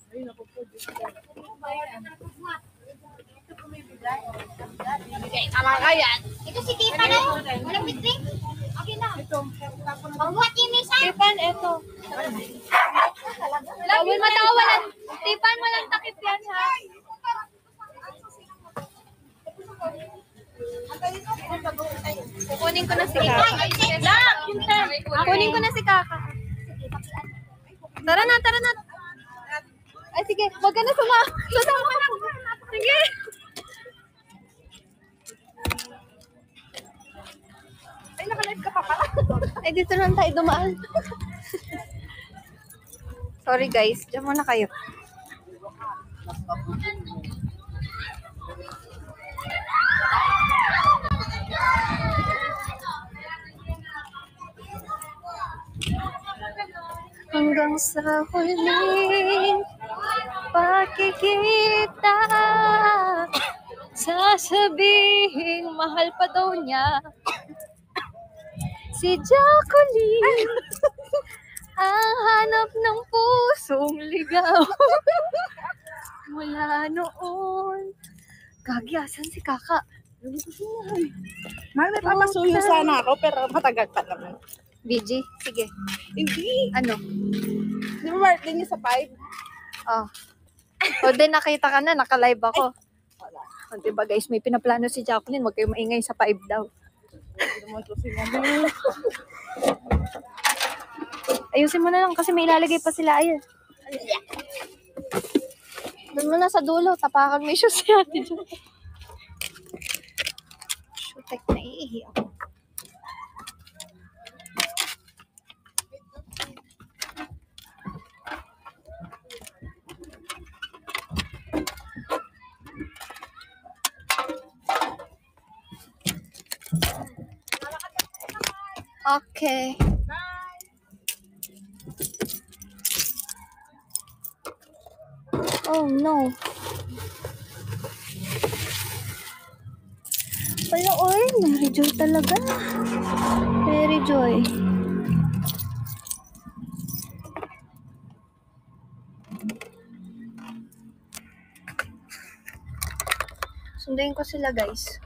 Talaga yan. Ito si Tipa na yun. Walang bitring. Okay na. Pagbuhat yung misa. Tipan, ito. Bawal matawalan. Tipan, walang takip yan, ha? Kukunin ko na si Kaka. Kukunin ko na si Kaka. Tara na, tara na. Ay, sige. Huwag ka na sasama ka. Sige. Ay, nakalive ka pa pala. Ay, dito lang tayo dumaan. Sorry guys, diyan muna kayo. Hanggang sa huling pagkikita, sasabihin mahal pa daw niya si Jacqueline, ang hanap ng pusong ligaw. Mula noon. Gagi, asan si Kaka? May papasuyo sana ako, pero matagal pa naman. BG, sige. Hindi. Ano? Di ba birthday niya sa 5? Oh. O din, nakita ka na, naka-live ako. O, diba guys, may pinaplano si Jacqueline, huwag kayo maingay sa 5 daw. Ayusin mo na lang kasi may ilalagay pa sila. Ayun. Doon mo na sa dulo, tapakan may shoes si Ate Jo. Shoot, naiihi ako. Okay. Oh no. Wala, oy, Mary Joy talaga. Mary Joy. Sunduin ko sila, guys.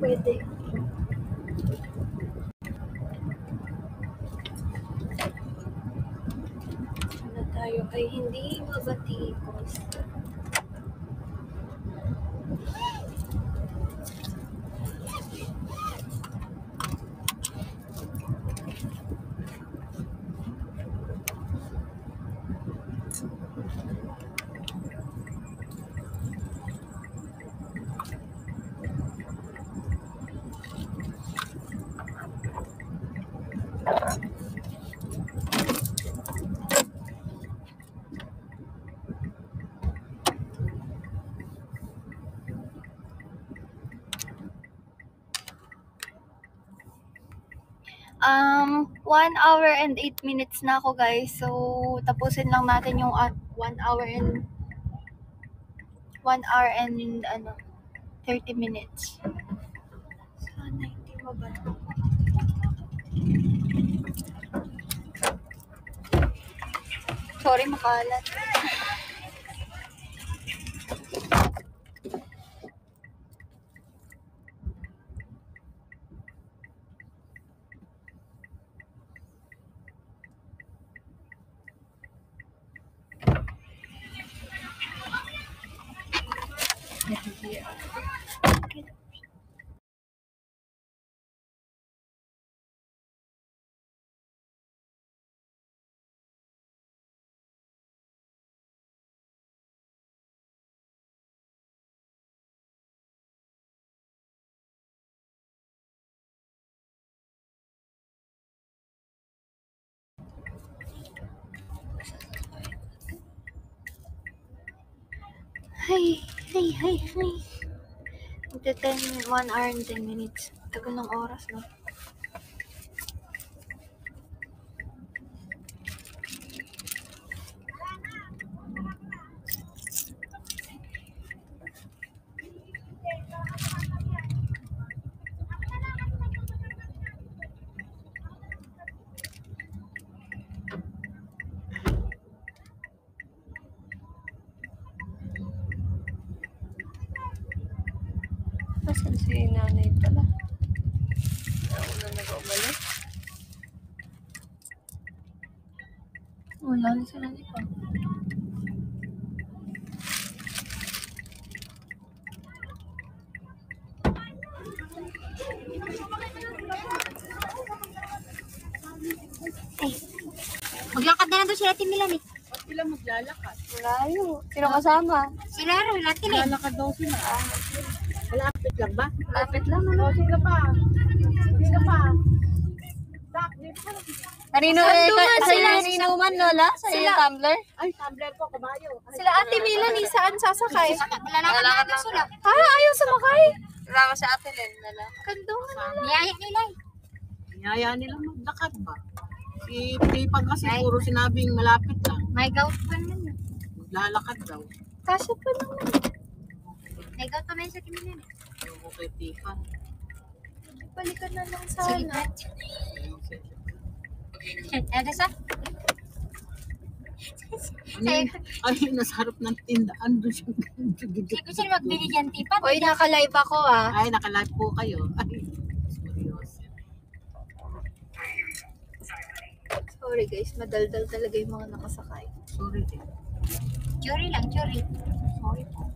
Pwede. Na tayo ay hindi mabatikos. 1 hour and 8 minutes na ako guys. So, tapusin lang natin yung 1 hour and 30 minutes. Sana hindi mababa. Sorry, makalat. Hi. Magta 1 hour and 10 minutes. Tagal ng oras, no? Nasaan si nanay pala? Wala nag-umalik. Wala na si nanay pa. Maglakad na lang doon sila Timilan eh. Ba't sila maglalakad? Malayo. Sino kasama? Sila rin natin eh. Lalakad daw sila. Malapit lang ba? Lapit lang, ano? Sige pa. Sige pa. Dak, dito ka. Kanino inuman, Lola? Sa yung tumbler? Ay, tumbler ko, kabayo. Ay, Sila Ate Melanie, saan sasakay? Malalakad na sila. Ayaw sumakay. Kasama sa atin din, Lala. Kandungan na. Niyaya nila eh. Niyaya nila maglakad ba? Si Pipan kasi puro sinabing malapit lang. May gout pa naman. Maglalakad daw. Kasya pa naman. May gout pa naman sa Timilan eh. Yung kay Pipan. Balikan na lang Sige, sana. Ada sa? Ay, nasa harap ng tindahan doon siya. Hindi ko sila magbili dyan, Tipan. Oy, naka-live ako ah. Ay, nakalive po kayo. Ay, seryoso. Sorry guys, madaldal talaga yung mga nakasakay. Sorry din. Churi lang, churi. Sorry po.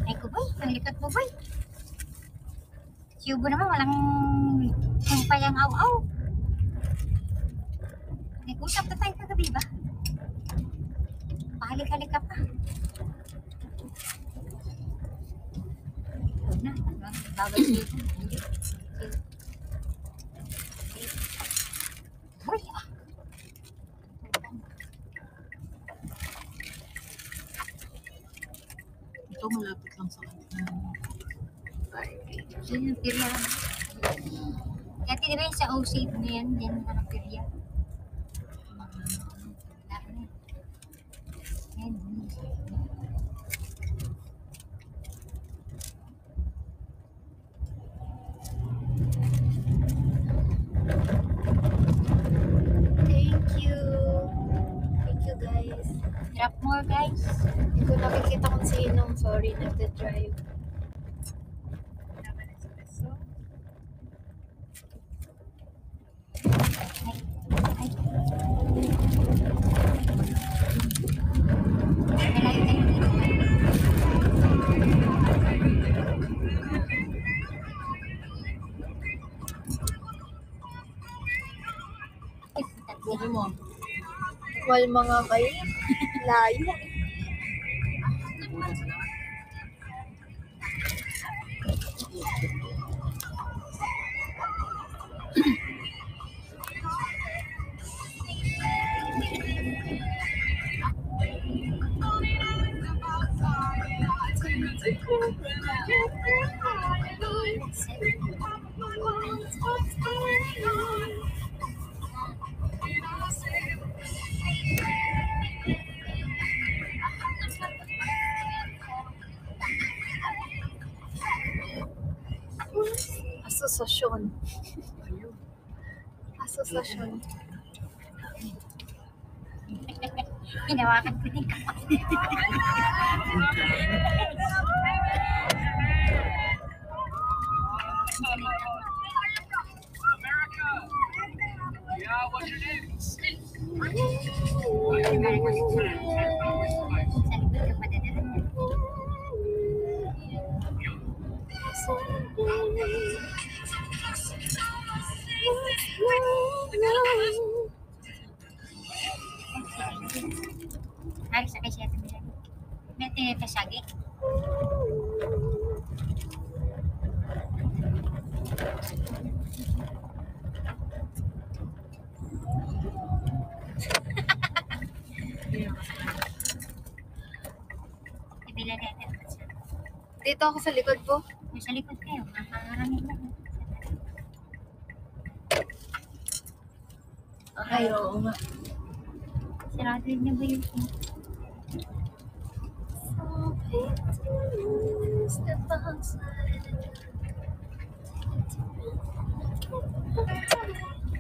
Ay ko ba? Ang likat mo ba? Si Ubo naman walang kumpay ang aw-aw. Nag-usap na tayo kagabi ba? Pahalik-halik ka pa. Huwag na. Babay si Ubo. Uy, ah. Ito malapit lang sa kanila. Yun yung pirya. Kaya tinira yun sa OC na yan. Yan ang pirya. Yan. Thank you. Thank you guys. Drop more guys. Hindi ko nakikita kung sinong. Sorry, nagda-drive. Malayo tayo dito. Okay mo. Wal mga kayo. Layo. Asosasyon. Asosasyon. Hinawakan ko din ka. Sa likod ka padadala. Halos sa siya ito nila. May tinipasagi. Ibila natin. Dito ako sa likod po. Sa likod kayo. Makakarami lang. Ay, oo nga. Sarado yun na ba yun?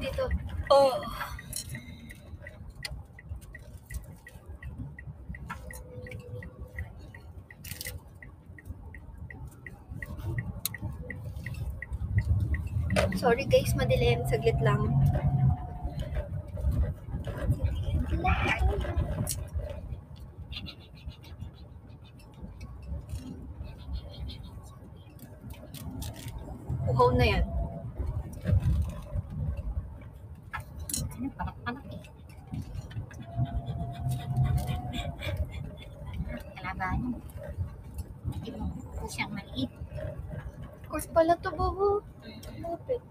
Dito. Oh. Sorry guys, madilim. Saglit lang. Uhaw na yan. Ano, palak-palak eh. Kalabanan. Hindi mo po siyang maliit. Of course pala to, Bobo. Lapit.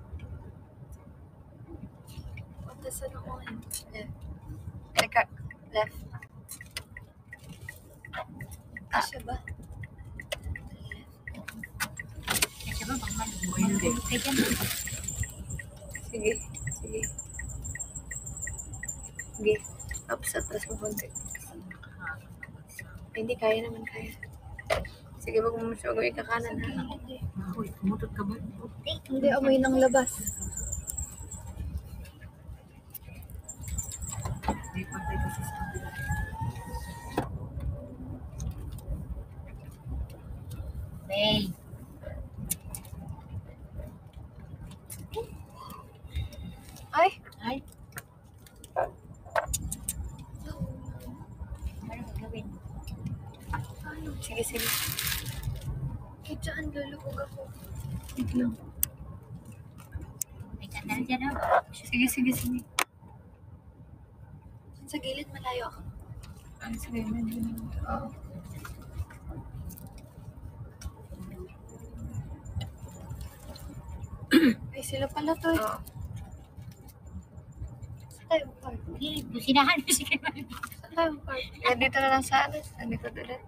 Patasan ako ngayon. Left. Teka, left. Kasya ba? Kasi ba, bang maliit? Kaya dyan. Sige. Sige. Sige. Tapos atras mo konti. Ay, hindi, kaya naman, kaya. Sige, wag mo masyadong ikakanan, ha? Uy, tumutot ka ba? Hindi, amoy ng labas. Hindi pantay kasi sa kabila. Hey. Ay! Ay. Ano gagawin? Ano? Sige, sige. Eh, dyan, lulubog ako. Wait lang. May sandal dyan oh. Sige, sige, sige. Sa gilid, malayo ako. Ah, sige, nandiyan. Oo. Ay, sila pala to eh. Oo. Saan tayo park? Hindi, businahan mo si Kemal. Saan tayo park? Eh, dito na lang sa alas. Nandito ulit.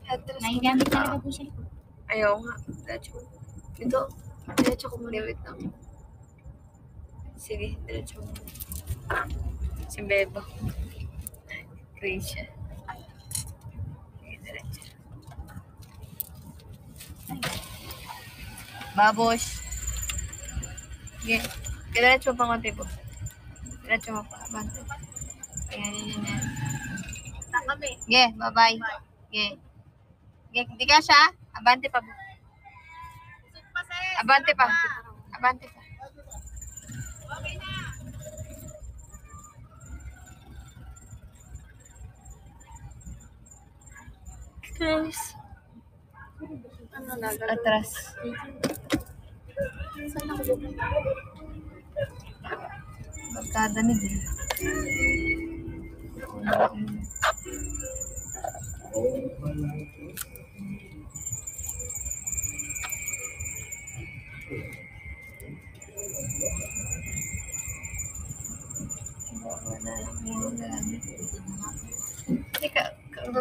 Address May ko. gamit talaga po siya. Ayaw nga. Diretso. Dito. Diretso ko muna. Wait lang. Sige, diretso mo. Si Beba. Gracia. Sige, diretso. Babos. Sige. Diretso pa konti po. Diretso mo pa. Abante. Ayan, yan, yan. Saan kami? Sige, bye-bye. Sige. Sige, hindi ka siya. Abante pa po. Abante pa. Abante pa. Chris. Ano na? Atras. Saan ako doon? Magkada ni Dil.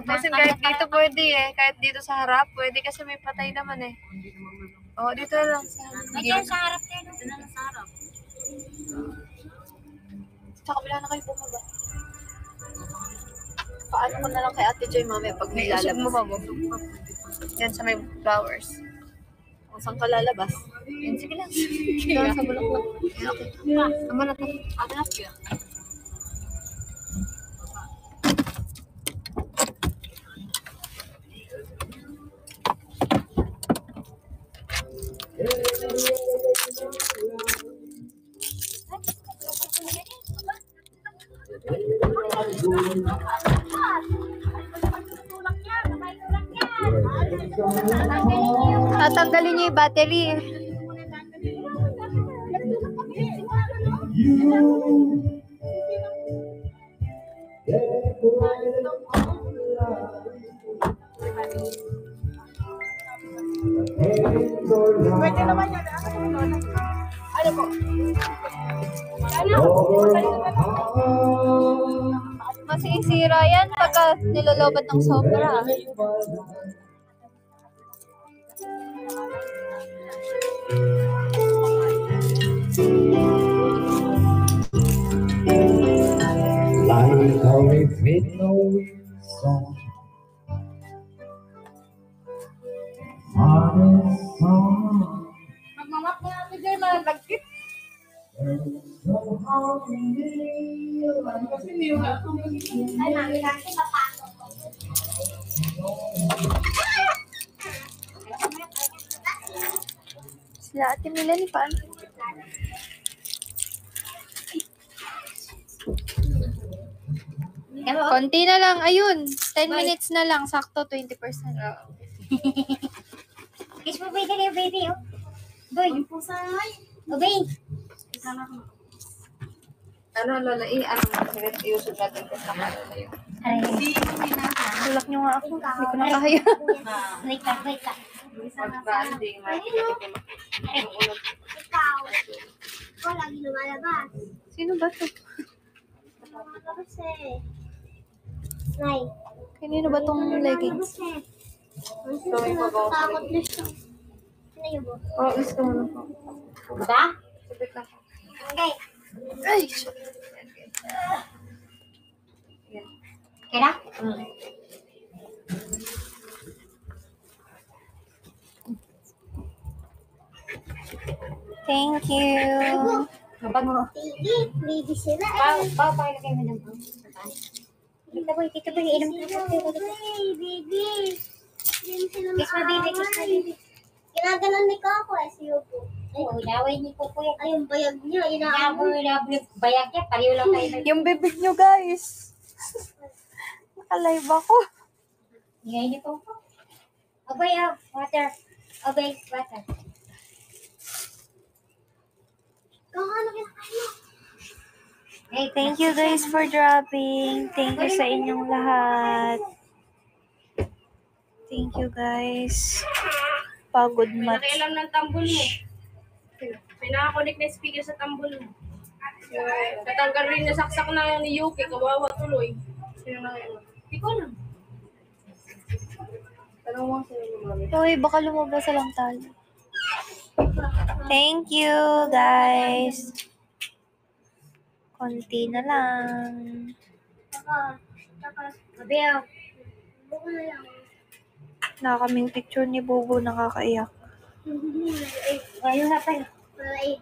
Kasi kahit dito pwede eh. Kahit dito sa harap, pwede kasi may patay naman eh. Oo, dito lang sa Diyan sa harap kayo. No? Diyan na sa harap. Sa kabila na kayo bumaba. Paano ko na lang kay Ate Joy mamaya pag may lalabas. Mo pa mo. Yan sa may flowers. Kung saan ka lalabas? Yan, sige lang. Doon sa bulaklak. Okay. Tama na to. Anak yun. Tatanggalin niyo yung battery. Pwede naman yan. Ano po? Masisira yan pagka nilolobat ng sobra. Like a midnight song. Honest song. Magmamap na natin dyan, malagkit. So how can you Kasi hindi yung Ay, mami, kasi mapasok ko. Sila Ate Melanie pa. Konti na lang. Ayun. 10 minutes na lang. Sakto 20%. Kiss mo, baby, dali, baby, oh. Boy. Oh, baby. Ano, Lola, ano mo? Iusog natin ko sa kanila yun. Aray. Tulak niyo nga ako. Hindi ko na kaya. Wait lang, wait lang. Mag-banding, makikita yung ulo. Ikaw. Ikaw lagi lumalabas. Sino ba to? Lumalabas eh. Nay. Kanino ba tong leggings? Lumalabas eh. Gusto na takot na siya. Sino yun mo? Oh, gusto mo na po. Ba? Sabit lang po. Okay. Ay! Okay na? Thank you. Kapag mo. Baby sila eh. Pakilagay mo ng pang. Tito boy, inom ka. Baby. Yan sila Kiss mo, baby, kiss mo, baby. Ginaganon ni Coco eh, si Yupo. Oo, laway ni Kuko yan. Ay, yung bayag niya, Labo, inaabot. labo, bayag niya. Pariyo lang kayo. Yung bibig nyo, guys. Nakalive ako. Ngayon ni Kuko. Obey, oh, water. Obey, water. Kakano kinakain mo? Hey, Thank you guys for dropping. Thank you sa inyong lahat. Thank you guys. Pagod mat. Nakialam ng tambol mo. Pinaka-connect na speaker sa tambol mo. Natanggal rin na saksak na ni Yuki. Kawawa tuloy. Sino na yun? Ikaw lang. Tanong mo sa'yo yung mami. Uy, baka lumabas lang tayo. Thank you, guys. Konti na lang. Obey, oh. Buko na lang. Nakakaming picture ni Bobo, nakakaiyak. Ayun na tayo. Ay,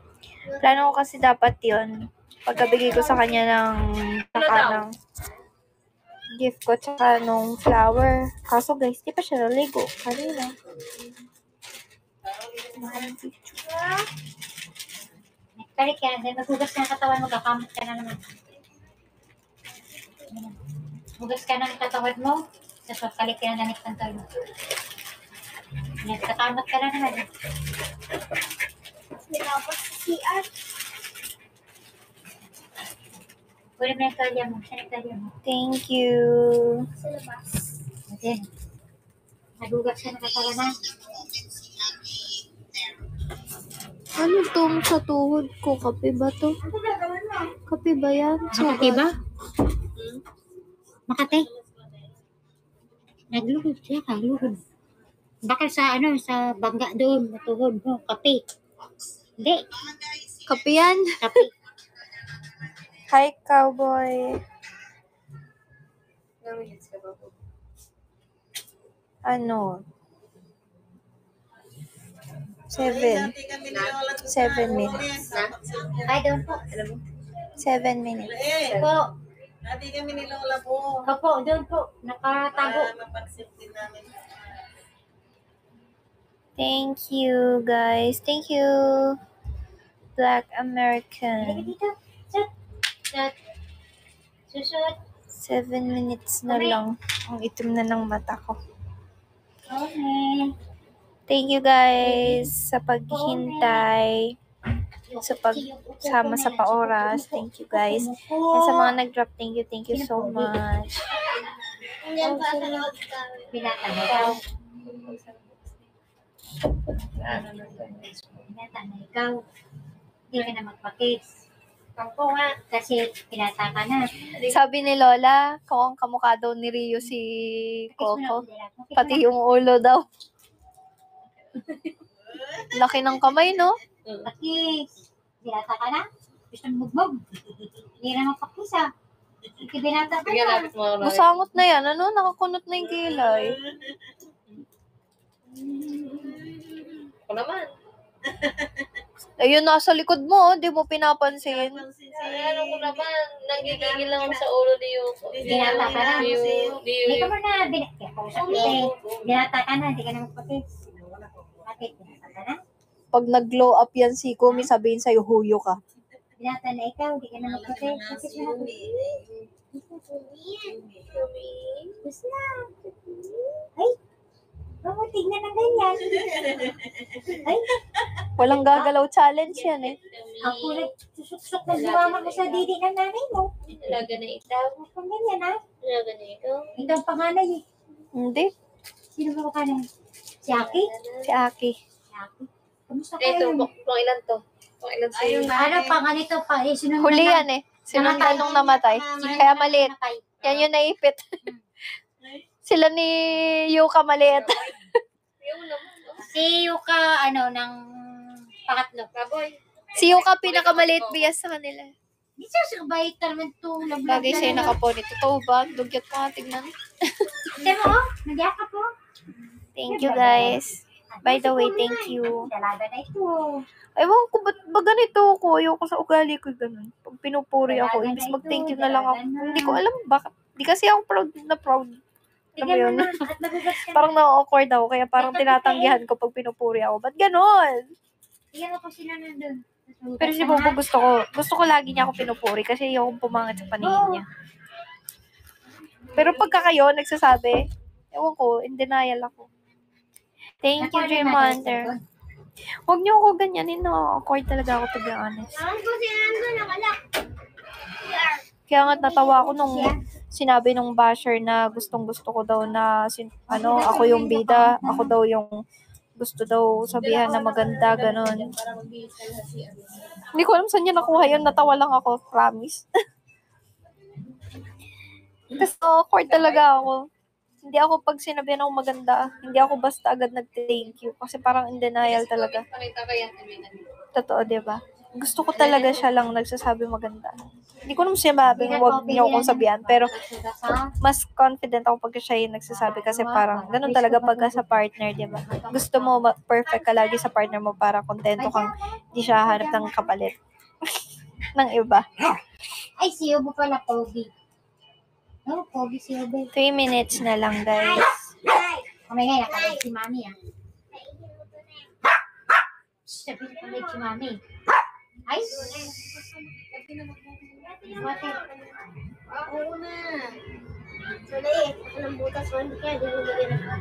Plano ko kasi dapat yon pagkabigay ko sa kanya ng gift ko tsaka nung flower. Kaso guys, di pa siya naligo. Kanina. Maraming picture. Balik ka, dahil maghugas ka ng katawan mo, kakamot ka na naman. Hugas ka ng katawan mo, tapos magpalit ka ng damit ng toy mo. Kakamot ka na naman. nilabas sa CR. Pwede mo yung talya mo, saan yung talya mo? Thank you. Sa labas. Okay. Naghugas ka ng katawan na. Ano tong sa tuhod ko? Kape ba to? Kape ba yan? Makati ba? Makati? Naglugod siya, naglugod. Baka sa sa bangga doon, matuhod mo, kape. Hindi, Kape yan? kape. Hi, cowboy. Namihits ka ba po? Ano? 7. Dati kami ni Lola to 7 sa- minutes. Ay, doon po. 7 minutes. Po. Dati kami ni Lola po. Opo, doon po. Nakatago. Para mapag-sip din namin. Thank you, guys. Thank you, Black Halika American. dito. Sut. Sut. Susut. 7 minutes na lang. Ang itim na ng mata ko. Okay. Thank you, guys, sa paghintay. Sa pagsama sa paoras. Thank you, guys. And sa mga nag-drop, thank you so much. Hanggang pa sa loob ka. Pinatanaw. Pinatanaw ikaw. Hindi ka na magpakis. Kampo nga. Kasi pinata ka na. Sabi ni Lola, kung kamukha daw ni Rio si Coco. Pati yung ulo daw. Laki ng kamay, no? Pakis. Pinata ka na. Gusto mo magmag. Hindi ka na magpakis ah. Binata ka na. Masangot na yan. Ano? Nakakunot na yung kilay. Ako naman. Ayun, nasa likod mo. Di mo pinapansin. Ano ko naman, nagigigil lang ako sa ulo ni Yuko. Binata ka na. Hindi ka mo na binata ka na. Hindi ka na magpakis. Bakit? Binata ka na. Pag nag-glow up yan si Kumi, sabihin sa'yo, huyo ka. Binata na ikaw. Hindi ka na magpakis. Bakit mo na? Gusto na. Ay. Oh, tignan ng ganyan. Ay, Walang gagalaw challenge yan eh. ako nagsusuk-suk na sumama ko sa didi ng nanay mo. Talaga na ikaw. Kung ganyan ha. Talaga na ikaw. Ito ang panganay eh. Hindi. Sino ba ka panganay? Si Aki? Si Aki. Si Aki. Kamusta Ito, kayo? pang ilan to? Pang ilan sa'yo? Ano panganay to pa? Eh, sinunod Huli na- yan eh. Sinundan nung namatay. Kaya maliit. namatay. Yan yung naipit. Sila ni Yuka maliit. Si Yuka, ano, ng pangatlo. Baboy. Si Yuka pinakamaliit bias sa kanila. Di siya sabay naman itong lablab. Bagay sa'yo nakaponi. Totoo ba? Dugyot ko nga, tignan. Tignan mo, nagyakap po. Thank you, guys. By the way, thank you. Dalaga na ito. Ewan ko, ba't ba ganito ako? Ayoko sa ugali ko ganun. Pag pinupuri ako, imbis mag-thank you na lang ako. Hindi ko alam bakit. Di kasi ako proud na proud. Alam mo Tignan yun? mo na. At magugas ka na. Parang na-awkward ako, kaya parang tinatanggihan ko pag pinupuri ako. Ba't ganon? Tignan mo kung sino nandun. Pero si Bobo gusto ko lagi niya ako pinupuri kasi yung pumangit sa paningin niya. Pero pagka kayo nagsasabi, ewan ko, in denial ako. Thank you, Dream Hunter. Huwag niyo ako ganyanin, na-awkward talaga ako, to be honest. Saan ko si Ando na wala? Kaya nga natawa ako nung sinabi nung basher na gustong-gusto ko daw na ako yung bida, ako daw yung gusto daw sabihan na maganda, ganun. Hindi ko alam saan niya nakuha yun, natawa lang ako, promise. Kasi awkward talaga ako. Hindi ako pag sinabihan ako maganda, hindi ako basta agad nag-thank you kasi parang in denial talaga. Pakita ko yan. Totoo, diba? Gusto ko talaga siya lang nagsasabi maganda. Hindi ko naman sinabing huwag niyo akong sabihan, pero mas confident ako pag siya yung nagsasabi kasi parang ganun talaga pagka sa partner, diba? Gusto mo perfect ka lagi sa partner mo para kontento kang di siya hanap ng kapalit ng iba. Ay, si Yobo pala, Pogi. Oh, Pogi si Yobo. 3 minutes na lang, guys. Kamay nga, nakalag si Mami ah. Sabi na kamay si Mami. Ay! Mati. Oo na. Sorry, ako ng butas. Hindi kaya, di mo bigyan ako.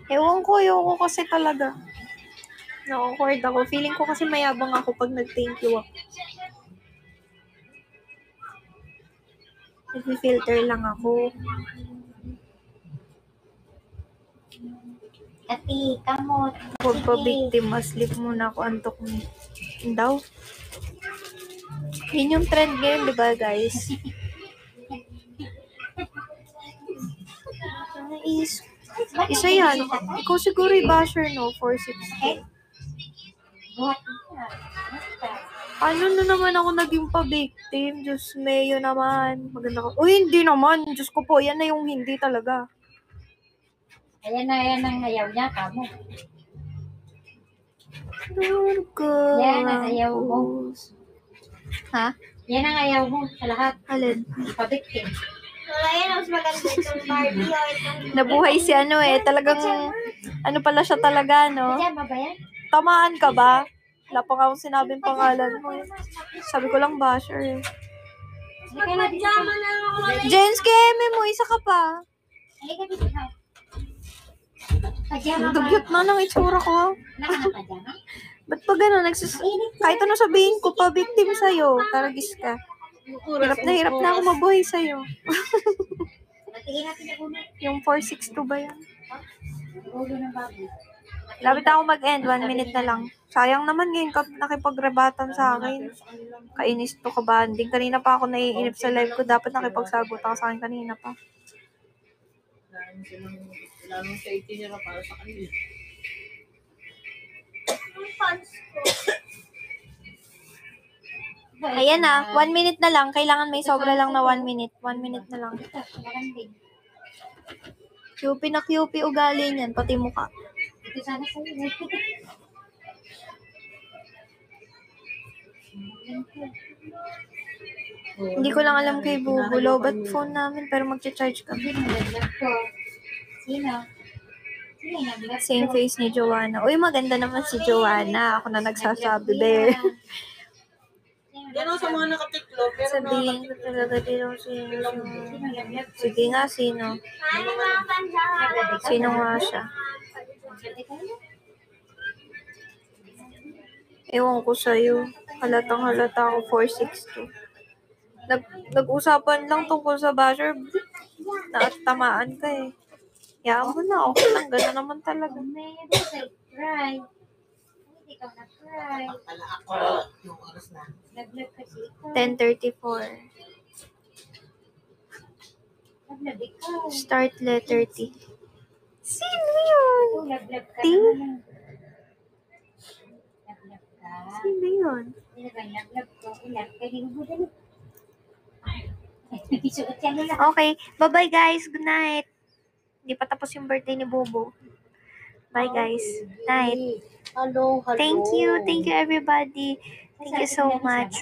Ewan ko, ayoko kasi talaga. Na-awkward ako. Feeling ko kasi mayabang ako pag nag-thank you ako. Nag-filter lang ako. Kati, kamot. Huwag pa biktima. Sleep muna ako. Antok mo. Daw. Yun yung trend ngayon, di ba, guys? Isa yan. Ikaw siguro yung basher, no? 460. Buhat mo na. Basta. Ano na naman ako naging pa-victim? Diyos mayo naman. Maganda ko. Uy, hindi naman. Diyos ko po, yan na yung hindi talaga. Ayan ang ayaw niya, kamo. Yan ang ayaw mo. Ha? Yan ang ayaw mo sa lahat. Alin? Pa-victim. Wala yan, mas maganda itong Barbie o itong... Nabuhay si ano eh. Talagang, ano pala siya talaga, no? Pajama ba yan? Tamaan ka ba? Wala pa nga akong sinabing pangalan mo. Sabi ko lang basher eh. Pajama na ako. James, keme mo, isa ka pa. Halika dito ka. Pajama ba? Dugyot na ng itsura ko. Ha? Wala ka na pajama? Ba't pa gano'n? Kahit ano sabihin ko, pa-victim sa'yo. Taragis ka. Hirap na ako mabuhay sa'yo. Natigil natin na ulo. Yung 462 ba yan? Ulo ng baboy. Lapit ako mag-end. 1 minute na lang. Sayang naman ngayon ka nakipagrebatan sa akin. Kainis to ka banding. Kanina pa ako naiinip sa live ko. Dapat nakipagsagot ako sa akin kanina pa. Wala nang sa 18 nila para sa kanila. Ayan na. 1 minute na lang. Kailangan may sobra lang na 1 minute. 1 minute na lang. Ito, magandang. Cupid na cupid ugali niyan. Pati mukha. Ito sana sa'yo. Hindi ko lang alam kay Bubulo. Ba't phone namin pero magcha-charge kami. Sino nag-vlog ko? Sino? Sino yung nag-vlog ko? Same face ni Joanna. Uy, maganda naman si Joanna. Ako na nagsasabi, be. Yan o sa mga nakatiklo, pero Sabihin ko talaga din ako sino. Sige nga, sino? Ano mga pajama? Sino nga siya? Ewan ko sa'yo. Halatang halata ako 462. Nag-usapan lang tungkol sa basher. Tamaan ka eh. Yaan mo na. Okay lang. Gano'n naman talaga. Maybe cry. Hindi ka na-cry. pala ako yung oras na. Nag-vlog kasi ikaw. 10:34. Nag-vlog ikaw. Start letter T. Sino yun? Ikaw, nag-vlog ka T? naman. Nag-vlog ka. Sino yun? Sino ba nag-vlog ko? Ilan? Kaya hindi mo dali. Suot yan nila. Okay. Bye-bye guys. Good night. Hindi pa tapos yung birthday ni Bobo. Bye guys. Night. Hello. Thank you. Thank you everybody. Thank you so much.